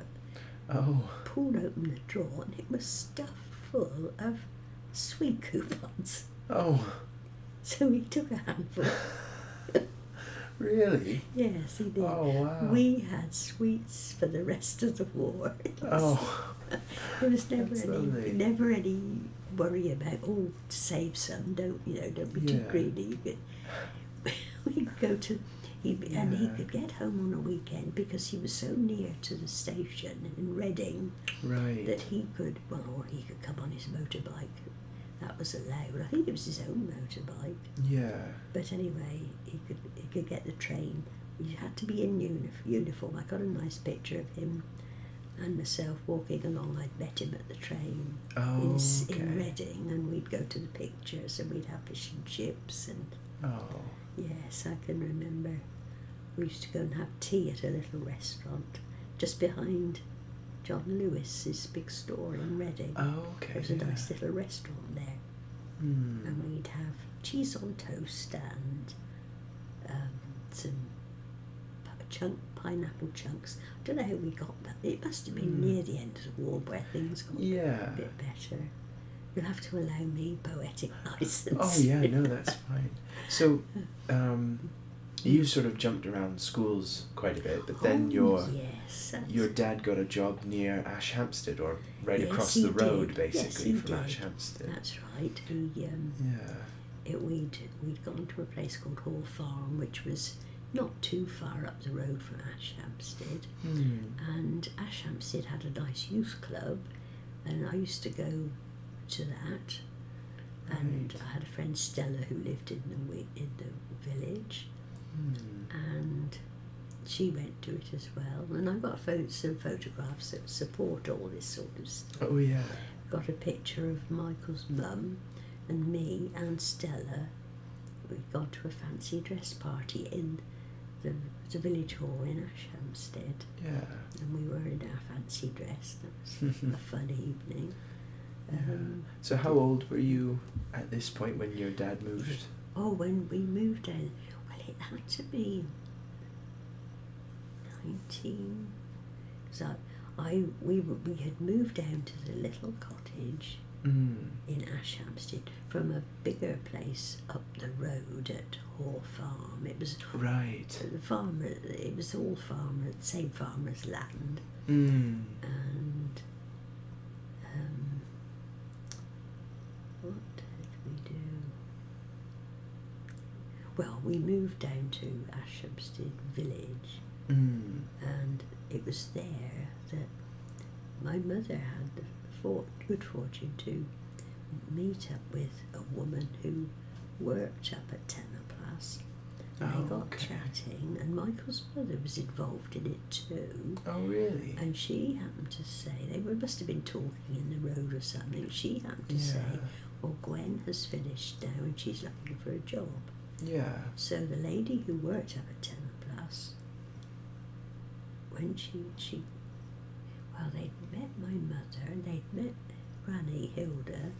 Speaker 2: Pulled open the drawer, and it was stuffed full of sweet coupons.
Speaker 1: Oh.
Speaker 2: So he took a handful.
Speaker 1: Really?
Speaker 2: Yes, he did.
Speaker 1: Oh, wow.
Speaker 2: We had sweets for the rest of the war. There was never any worry about, to save some, don't be too greedy. We'd go to, and he could get home on a weekend because he was so near to the station in Reading that he could, or he could come on his motorbike. That was allowed. I think it was his own motorbike.
Speaker 1: Yeah.
Speaker 2: But anyway, he could get the train. He had to be in uniform. I got a nice picture of him and myself walking along. I'd met him at the train in Reading, and we'd go to the pictures, and we'd have fish and chips. And yes, I can remember. We used to go and have tea at a little restaurant just behind John Lewis's big store in Reading. There was a nice little restaurant there. And we'd have cheese on toast and some pineapple chunks. I don't know how we got that. It must have been near the end of the war where things got a bit better. You'll have to allow me poetic license.
Speaker 1: Oh yeah, no, that's fine. So, you sort of jumped around schools quite a bit, but then your dad got a job near Ashampstead, or across the road, basically, from Ashampstead.
Speaker 2: That's right. We'd gone to a place called Hall Farm, which was not too far up the road from Ashampstead, and Ashampstead had a nice youth club, and I used to go to that. And I had a friend, Stella, who lived in the village. And she went to it as well, and I've got some photographs that support all this sort of stuff.
Speaker 1: Oh yeah.
Speaker 2: Got a picture of Michael's mum and me and Stella. We'd gone to a fancy dress party in the village hall in Ashampstead. Yeah. And we were in our fancy dress. That was a fun evening.
Speaker 1: So how old were you at this point when your dad moved?
Speaker 2: When we moved down, it had to be 19, because we had moved down to the little cottage in Ashampstead from a bigger place up the road at Hall Farm. It was the farmer. It was all same farmer's land, and what did we do? Well, we moved down to Ashampstead village, and it was there that my mother had the good fortune to meet up with a woman who worked up at Tenoplas. And they got chatting, and Michael's mother was involved in it too.
Speaker 1: Oh, really?
Speaker 2: And she happened to say, must have been talking in the road or something. She happened to say, well, Gwen has finished now and she's looking for a job.
Speaker 1: Yeah.
Speaker 2: So the lady who worked up at Tenoplas, when they'd met my mother and they'd met Granny Hilda,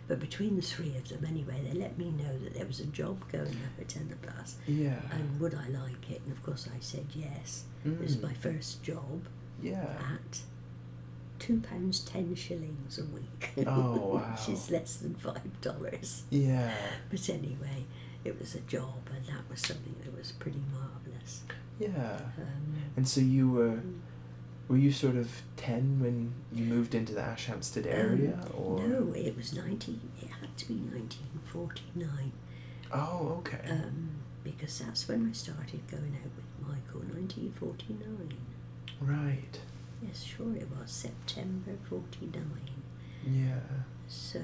Speaker 2: but between the three of them anyway, they let me know that there was a job going up at Tenoplas. Yeah. And would I like it? And of course I said yes. It was my first job at £2.10 a week.
Speaker 1: Oh, wow.
Speaker 2: Which is less than $5.
Speaker 1: Yeah.
Speaker 2: But anyway, it was a job, and that was something that was pretty marvellous.
Speaker 1: Yeah. And so you were you sort of 10 when you moved into the Ashampstead area, or?
Speaker 2: No, it was it had to be 1949.
Speaker 1: Oh, okay.
Speaker 2: Because that's when I started going out with Michael, 1949.
Speaker 1: Right.
Speaker 2: Yes, sure it was, September 49.
Speaker 1: Yeah.
Speaker 2: So...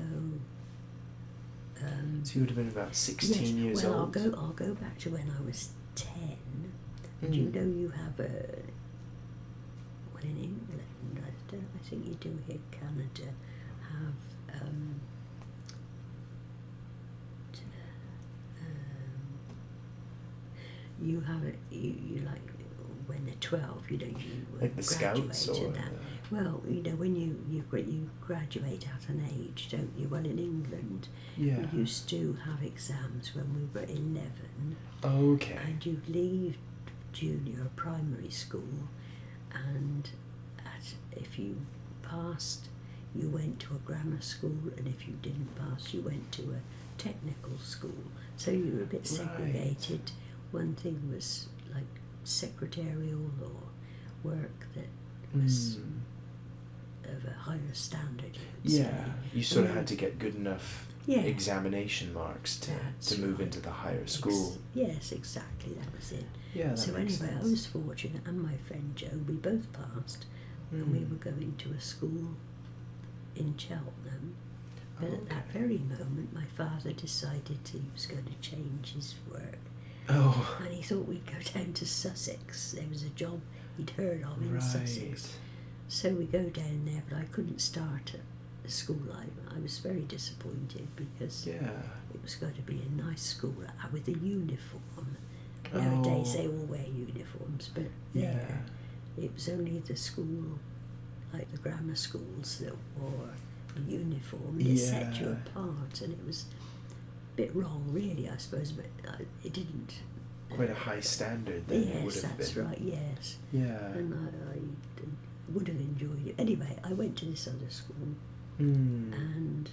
Speaker 1: so you would have been about 16 years old?
Speaker 2: Well, I'll go back to when I was 10. Do you know you have well, in England, I think you do here in Canada, have you have it, you like, when they're 12, you
Speaker 1: like the Scouts, or
Speaker 2: that. Well, when you graduate at an age, don't you? Well, in England, we used to have exams when we were 11.
Speaker 1: Okay.
Speaker 2: And you'd leave junior primary school, and if you passed, you went to a grammar school, and if you didn't pass, you went to a technical school. So you were a bit segregated. Right. One thing was like secretarial or work that was of a higher standard, you could say.
Speaker 1: You sort of had to get good enough examination marks to move into the higher school.
Speaker 2: Yes, exactly, that was it.
Speaker 1: Yeah, that
Speaker 2: so
Speaker 1: makes
Speaker 2: anyway,
Speaker 1: sense.
Speaker 2: I was fortunate, and my friend Joe, we both passed, and we were going to a school in Cheltenham. But at that very moment, my father decided he was going to change his work.
Speaker 1: Oh.
Speaker 2: And he thought we'd go down to Sussex. There was a job he'd heard of in Sussex. So we go down there, but I couldn't start at the school. I was very disappointed because it was going to be a nice school with a uniform. Nowadays they all wear uniforms, but there it was only the school, like the grammar schools, that wore a uniform, and it set you apart, and it was a bit wrong, really, I suppose, but it didn't.
Speaker 1: Quite a high standard then.
Speaker 2: Yes,
Speaker 1: it would have
Speaker 2: that's
Speaker 1: been.
Speaker 2: right. Yes.
Speaker 1: Yeah.
Speaker 2: And I would have enjoyed it. Anyway, I went to this other school, and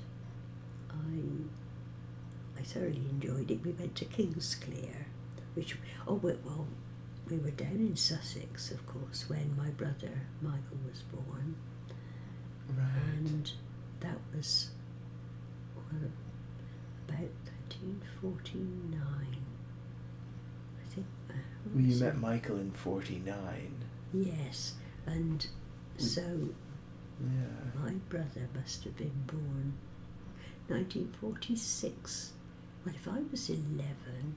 Speaker 2: I thoroughly enjoyed it. We went to Kingsclear, which we were down in Sussex, of course, when my brother Michael was born.
Speaker 1: Right.
Speaker 2: And that was about 1949. I think.
Speaker 1: Well, you met Michael in 49.
Speaker 2: Yes, and so my brother must have been born 1946. Well, if I was 11,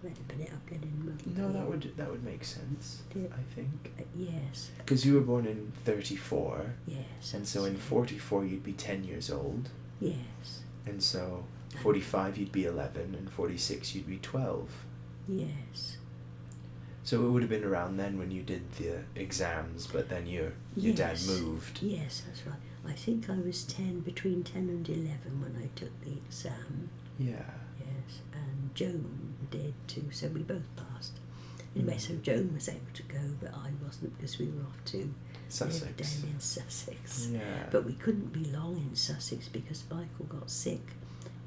Speaker 2: wait a minute, I'm getting wrong.
Speaker 1: No, that would make sense. I think.
Speaker 2: Yes.
Speaker 1: Because you were born in 34.
Speaker 2: Yes.
Speaker 1: And so in 44 you'd be 10 years old.
Speaker 2: Yes.
Speaker 1: And so 45 you'd be 11, and 46 you'd be 12.
Speaker 2: Yes.
Speaker 1: So it would have been around then when you did the exams, but then your dad moved.
Speaker 2: Yes, that's right. I think I was between 10 and 11 when I took the exam.
Speaker 1: Yeah.
Speaker 2: Yes, and Joan did too, so we both passed. Anyway, so Joan was able to go, but I wasn't, because we were off to
Speaker 1: Sussex.
Speaker 2: live down in Sussex.
Speaker 1: Yeah.
Speaker 2: But we couldn't be long in Sussex because Michael got sick.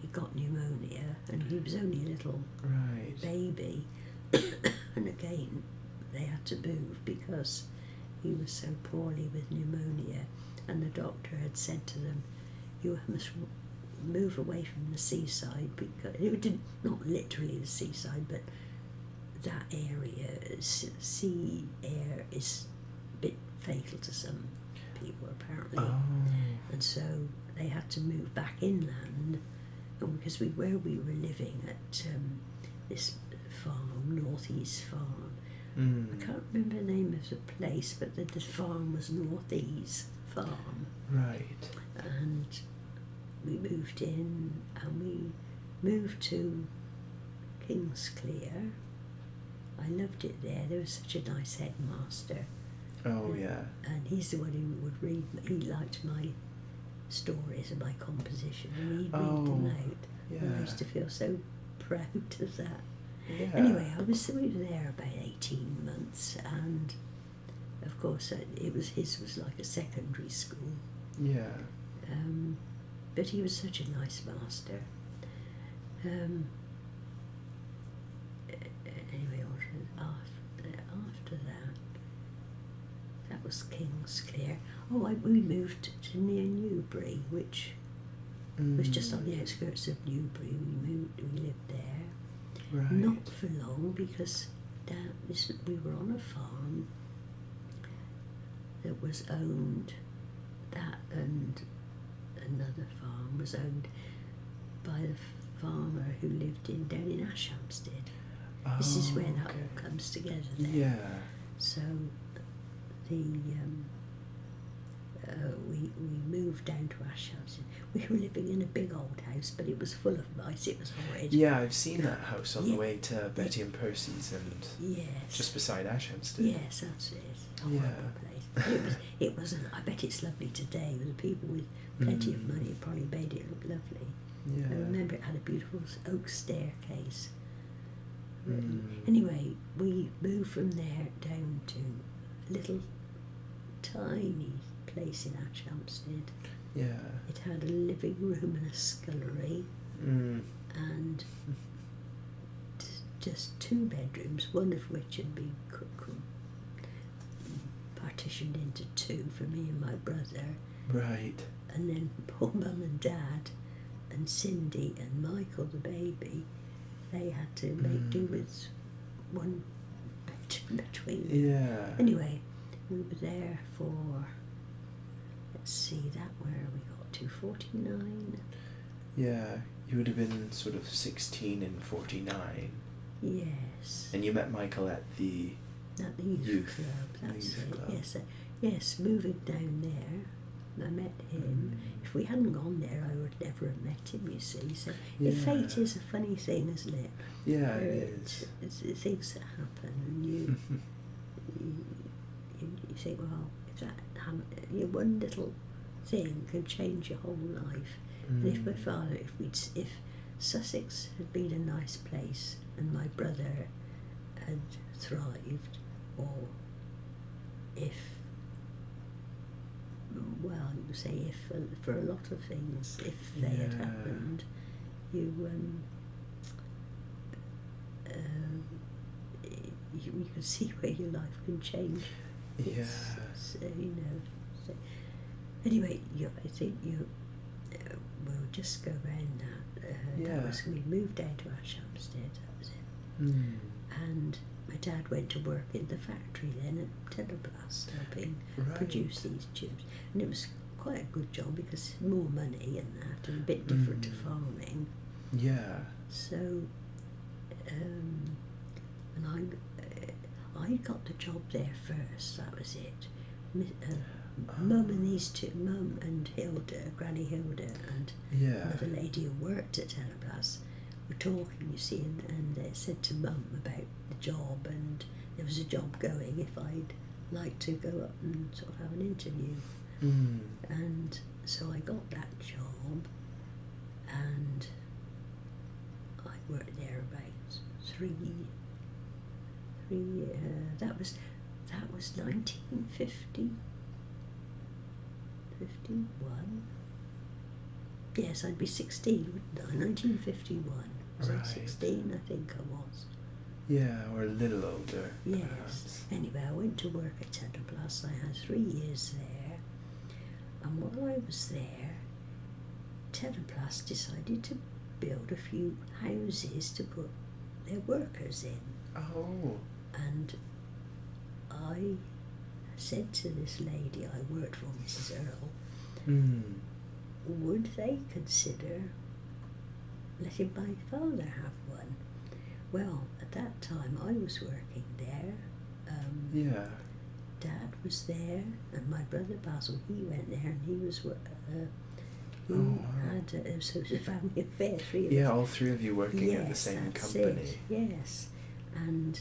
Speaker 2: He got pneumonia, and he was only a little baby. And again, they had to move because he was so poorly with pneumonia, and the doctor had said to them, "You must move away from the seaside," because it didn't, not literally the seaside, but that area, sea air is a bit fatal to some people apparently. And so they had to move back inland, and because where we were living at this farm, North East Farm, I can't remember the name of the place, but the farm was North East Farm.
Speaker 1: Right.
Speaker 2: And we moved in, and we moved to Kingsclear. I loved it there. There was such a nice headmaster.
Speaker 1: Oh, yeah.
Speaker 2: And he's the one who would read, he liked my stories and my composition, and he'd read them out.
Speaker 1: Yeah.
Speaker 2: And I used to feel so proud of that.
Speaker 1: Yeah.
Speaker 2: Anyway, we were there about 18 months, and of course, his was like a secondary school.
Speaker 1: Yeah.
Speaker 2: But he was such a nice master. Anyway, after that was Kingsclear. Oh, we moved to near Newbury, which was just on the outskirts of Newbury. We lived there.
Speaker 1: Right.
Speaker 2: Not for long, because we were on a farm that was owned, that and another farm was owned by the farmer who lived down in Ashampstead. This is where that all comes together there.
Speaker 1: Yeah.
Speaker 2: So we moved down to Ashampstead. We were living in a big old house, but it was full of mice. It was horrid.
Speaker 1: Yeah, I've seen that house on the way to Betty and Percy's, and just beside Ashampstead.
Speaker 2: Yes, that's it. A horrible place. It wasn't. I bet it's lovely today. With people with plenty of money probably made it look lovely.
Speaker 1: Yeah.
Speaker 2: I remember it had a beautiful oak staircase. Anyway, we moved from there down to a little tiny place in Ashampstead.
Speaker 1: Yeah.
Speaker 2: It had a living room and a scullery, and just 2 bedrooms, one of which had been partitioned into 2 for me and my brother.
Speaker 1: Right.
Speaker 2: And then poor Mum and Dad and Cindy and Michael the baby, they had to make do with one between.
Speaker 1: Yeah.
Speaker 2: Anyway, we were there for, let's see, where we got to, 49?
Speaker 1: Yeah, you would have been sort of 16 and 49.
Speaker 2: Yes.
Speaker 1: And you met Michael at the
Speaker 2: youth club, that's it. Club. Yes, moving down there, I met him. If we hadn't gone there, I would never have met him, you see. So fate is a funny thing, isn't it?
Speaker 1: Yeah, it is.
Speaker 2: It's things that happen, and you think, well, if that one little thing can change your whole life. And if my father, if Sussex had been a nice place and my brother had thrived, or if, well, you say if for a lot of things, if they had happened, you can see where your life can change. It's, so anyway, I think we'll just go round that. That was, we moved down to Ashampstead, that was it. And my dad went to work in the factory then at Teleblast, helping produce these tubes. And it was quite a good job because more money and that, and a bit different to farming.
Speaker 1: Yeah.
Speaker 2: So, and I got the job there first, that was it. Mum and these two, Mum and Hilda, Granny Hilda, and another lady who worked at Teleblast, were talking, you see, and they said to Mum about the job, and there was a job going if I'd like to go up and sort of have an interview. And so I got that job, and I worked there about 3 years. That was 1951. Yes, I'd be 16, wouldn't I? 1951. Was I 16? I think I was.
Speaker 1: Yeah, or a little older.
Speaker 2: Yes.
Speaker 1: Perhaps.
Speaker 2: Anyway, I went to work at Teleblast. I had 3 years there. And while I was there, Teleblast decided to build a few houses to put their workers in.
Speaker 1: Oh.
Speaker 2: And I said to this lady I worked for, Mrs. Earl, would they consider letting my father have one? Well, at that time I was working there. Dad was there, and my brother Basil, he went there, and he was had so it was a family affair, 3 of us.
Speaker 1: All 3 of you working at the same company.
Speaker 2: It. Yes, and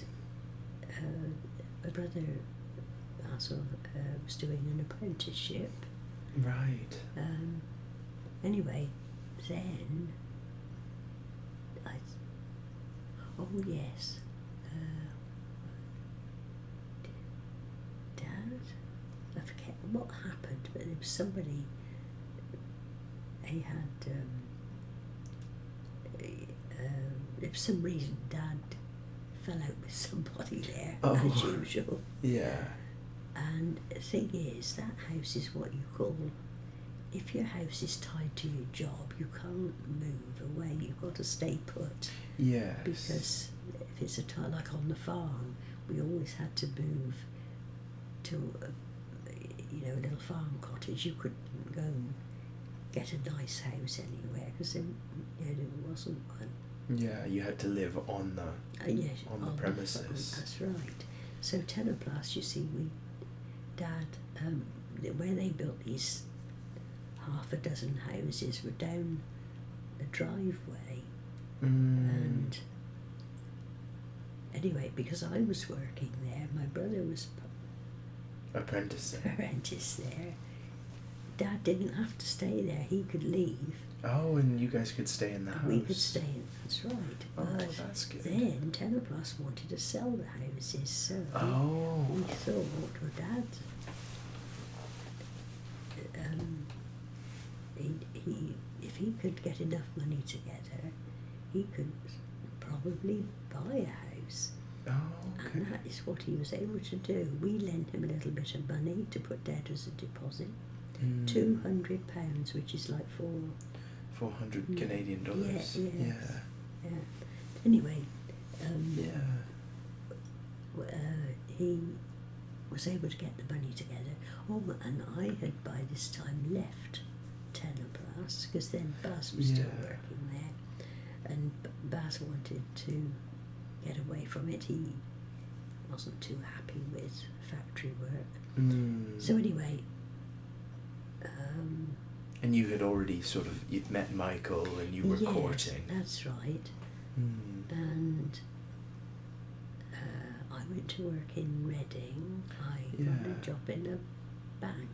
Speaker 2: my brother Basil was doing an apprenticeship.
Speaker 1: Right.
Speaker 2: Anyway, then Dad. what happened, but there was somebody, he had, for some reason Dad fell out with somebody there, as usual.
Speaker 1: Yeah.
Speaker 2: And the thing is, that house is what you call, if your house is tied to your job, you can't move away, you've got to stay put.
Speaker 1: Yes.
Speaker 2: Because if it's like on the farm, we always had to move to a little farm cottage. You couldn't go and get a nice house anywhere because there wasn't one.
Speaker 1: Yeah, you had to live on the
Speaker 2: Yes,
Speaker 1: on the premises.
Speaker 2: That's right. So Tenoplas, you see, Dad, where they built these half a dozen houses were down a driveway, and anyway, because I was working there, my brother was
Speaker 1: apprentice
Speaker 2: there. Dad didn't have to stay there; he could leave.
Speaker 1: Oh, and you guys could stay in the house.
Speaker 2: We could stay in. That's right.
Speaker 1: Oh,
Speaker 2: but
Speaker 1: that's good.
Speaker 2: then Tenoplas wanted to sell the houses, so we thought, well, Dad, if he could get enough money together, he could probably buy a house.
Speaker 1: Oh, okay.
Speaker 2: And that is what he was able to do. We lent him a little bit of money to put down as a deposit, £200, which is like
Speaker 1: 400 Canadian dollars.
Speaker 2: Yeah. Anyway, he was able to get the money together. Oh, and I had by this time left Tenoplas because then Baz was still working there, and Baz wanted to get away from it. He wasn't too happy with factory work. So anyway.
Speaker 1: And you had already you'd met Michael and you were courting.
Speaker 2: That's right. And I went to work in Reading. I got a job in a bank.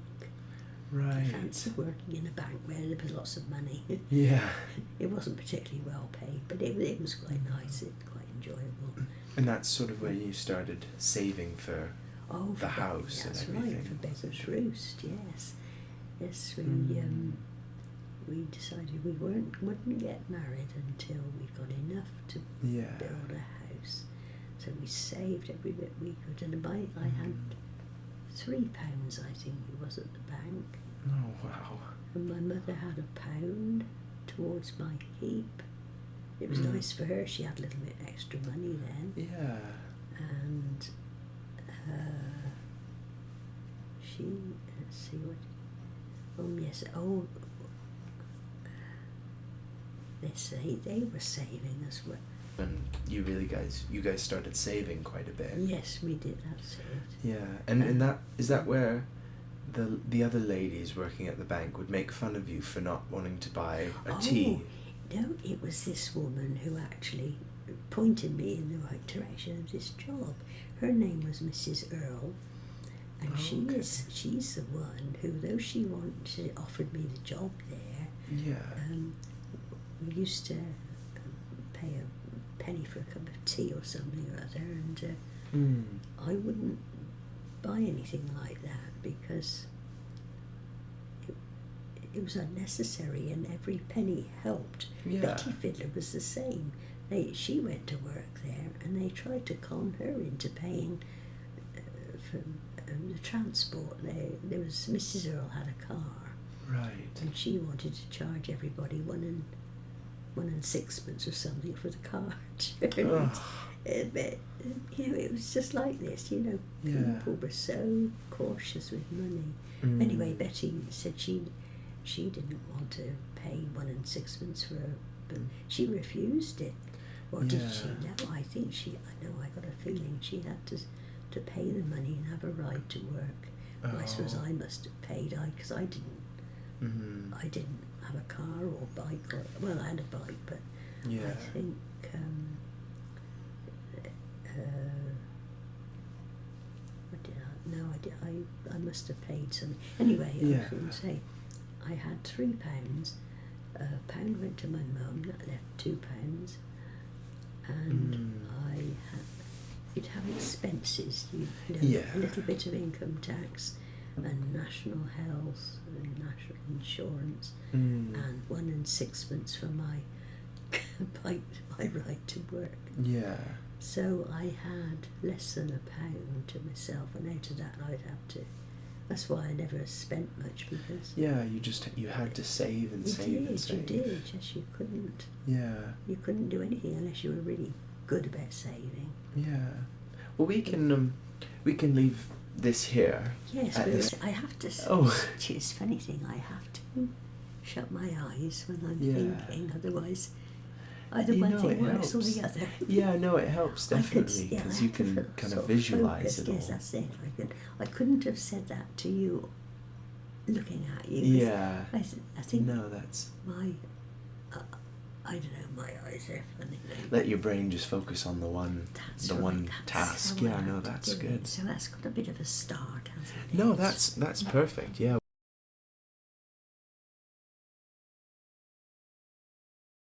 Speaker 1: Right.
Speaker 2: I fancied working in a bank where there was lots of money.
Speaker 1: Yeah.
Speaker 2: It wasn't particularly well paid, but it was quite nice, quite enjoyable.
Speaker 1: And that's sort of where you started saving for the house and everything.
Speaker 2: That's right, for Beggar's Roost, yes. Yes, we decided we wouldn't get married until we got enough to build a house. So we saved every bit we could, and I had £3, I think it was, at the bank.
Speaker 1: Oh, wow.
Speaker 2: And my mother had £1 towards my keep. It was nice for her, she had a little bit extra money then.
Speaker 1: Yeah. And
Speaker 2: she, let's see what... they were saving as well.
Speaker 1: And you guys started saving quite a bit.
Speaker 2: Yes, we did, that's it.
Speaker 1: Yeah, and is that where the other ladies working at the bank would make fun of you for not wanting to buy a tea?
Speaker 2: No, it was this woman who actually pointed me in the right direction of this job. Her name was Mrs. Earl. And she's the one who, though she offered me the job there, we used to pay a penny for a cup of tea or something or other, and I wouldn't buy anything like that because it was unnecessary, and every penny helped.
Speaker 1: Yeah.
Speaker 2: Betty Fiddler was the same. She went to work there, and they tried to con her into paying for the transport. There was Mrs. Earl had a car,
Speaker 1: right,
Speaker 2: and she wanted to charge everybody one and sixpence or something for the car. But, it was just like this. People were so cautious with money. Anyway, Betty said she didn't want to pay 1 and sixpence for her, but she refused it. Or did she? No, I got a feeling she had to pay the money and have a ride to work. Well, I suppose I must have paid, because I didn't have a car or bike. I had a bike, but I think I must have paid something. Anyway, I was going to say, I had £3. £1 went to my mum, that left £2, and you'd have expenses, a little bit of income tax, and national health and national insurance,
Speaker 1: Mm.
Speaker 2: and 1 and sixpence for my my right to work.
Speaker 1: Yeah.
Speaker 2: So I had less than £1 to myself, and out of that I'd have to. That's why I never spent much, because
Speaker 1: Yeah, you had to save and save and save.
Speaker 2: you did. Yes, you couldn't.
Speaker 1: Yeah.
Speaker 2: You couldn't do anything unless you were really good about saving.
Speaker 1: Yeah. Well, we can leave this here.
Speaker 2: Yes,
Speaker 1: at
Speaker 2: but
Speaker 1: this-
Speaker 2: I have to.
Speaker 1: Oh.
Speaker 2: It's a funny thing. I have to shut my eyes when I'm
Speaker 1: Yeah.
Speaker 2: thinking. Otherwise, either
Speaker 1: You
Speaker 2: one
Speaker 1: know,
Speaker 2: thing
Speaker 1: it
Speaker 2: works or
Speaker 1: helps.
Speaker 2: the other.
Speaker 1: Yeah, no, it helps
Speaker 2: I could-
Speaker 1: definitely
Speaker 2: yeah,
Speaker 1: because
Speaker 2: I
Speaker 1: you
Speaker 2: have to
Speaker 1: can
Speaker 2: feel
Speaker 1: kind
Speaker 2: sort
Speaker 1: of visualize
Speaker 2: focused.
Speaker 1: it all.
Speaker 2: Yes, that's it. I couldn't have said that to you, looking at you. 'cause
Speaker 1: Yeah.
Speaker 2: I think
Speaker 1: No, that's
Speaker 2: my. I don't know. My eyes are funny.
Speaker 1: let your brain just focus on the one
Speaker 2: That's
Speaker 1: the
Speaker 2: right,
Speaker 1: one
Speaker 2: that's
Speaker 1: task.
Speaker 2: how I
Speaker 1: Yeah, no,
Speaker 2: have to
Speaker 1: that's
Speaker 2: do
Speaker 1: good.
Speaker 2: it. So that's got a bit of a start, hasn't it?
Speaker 1: No, that's perfect. Yeah.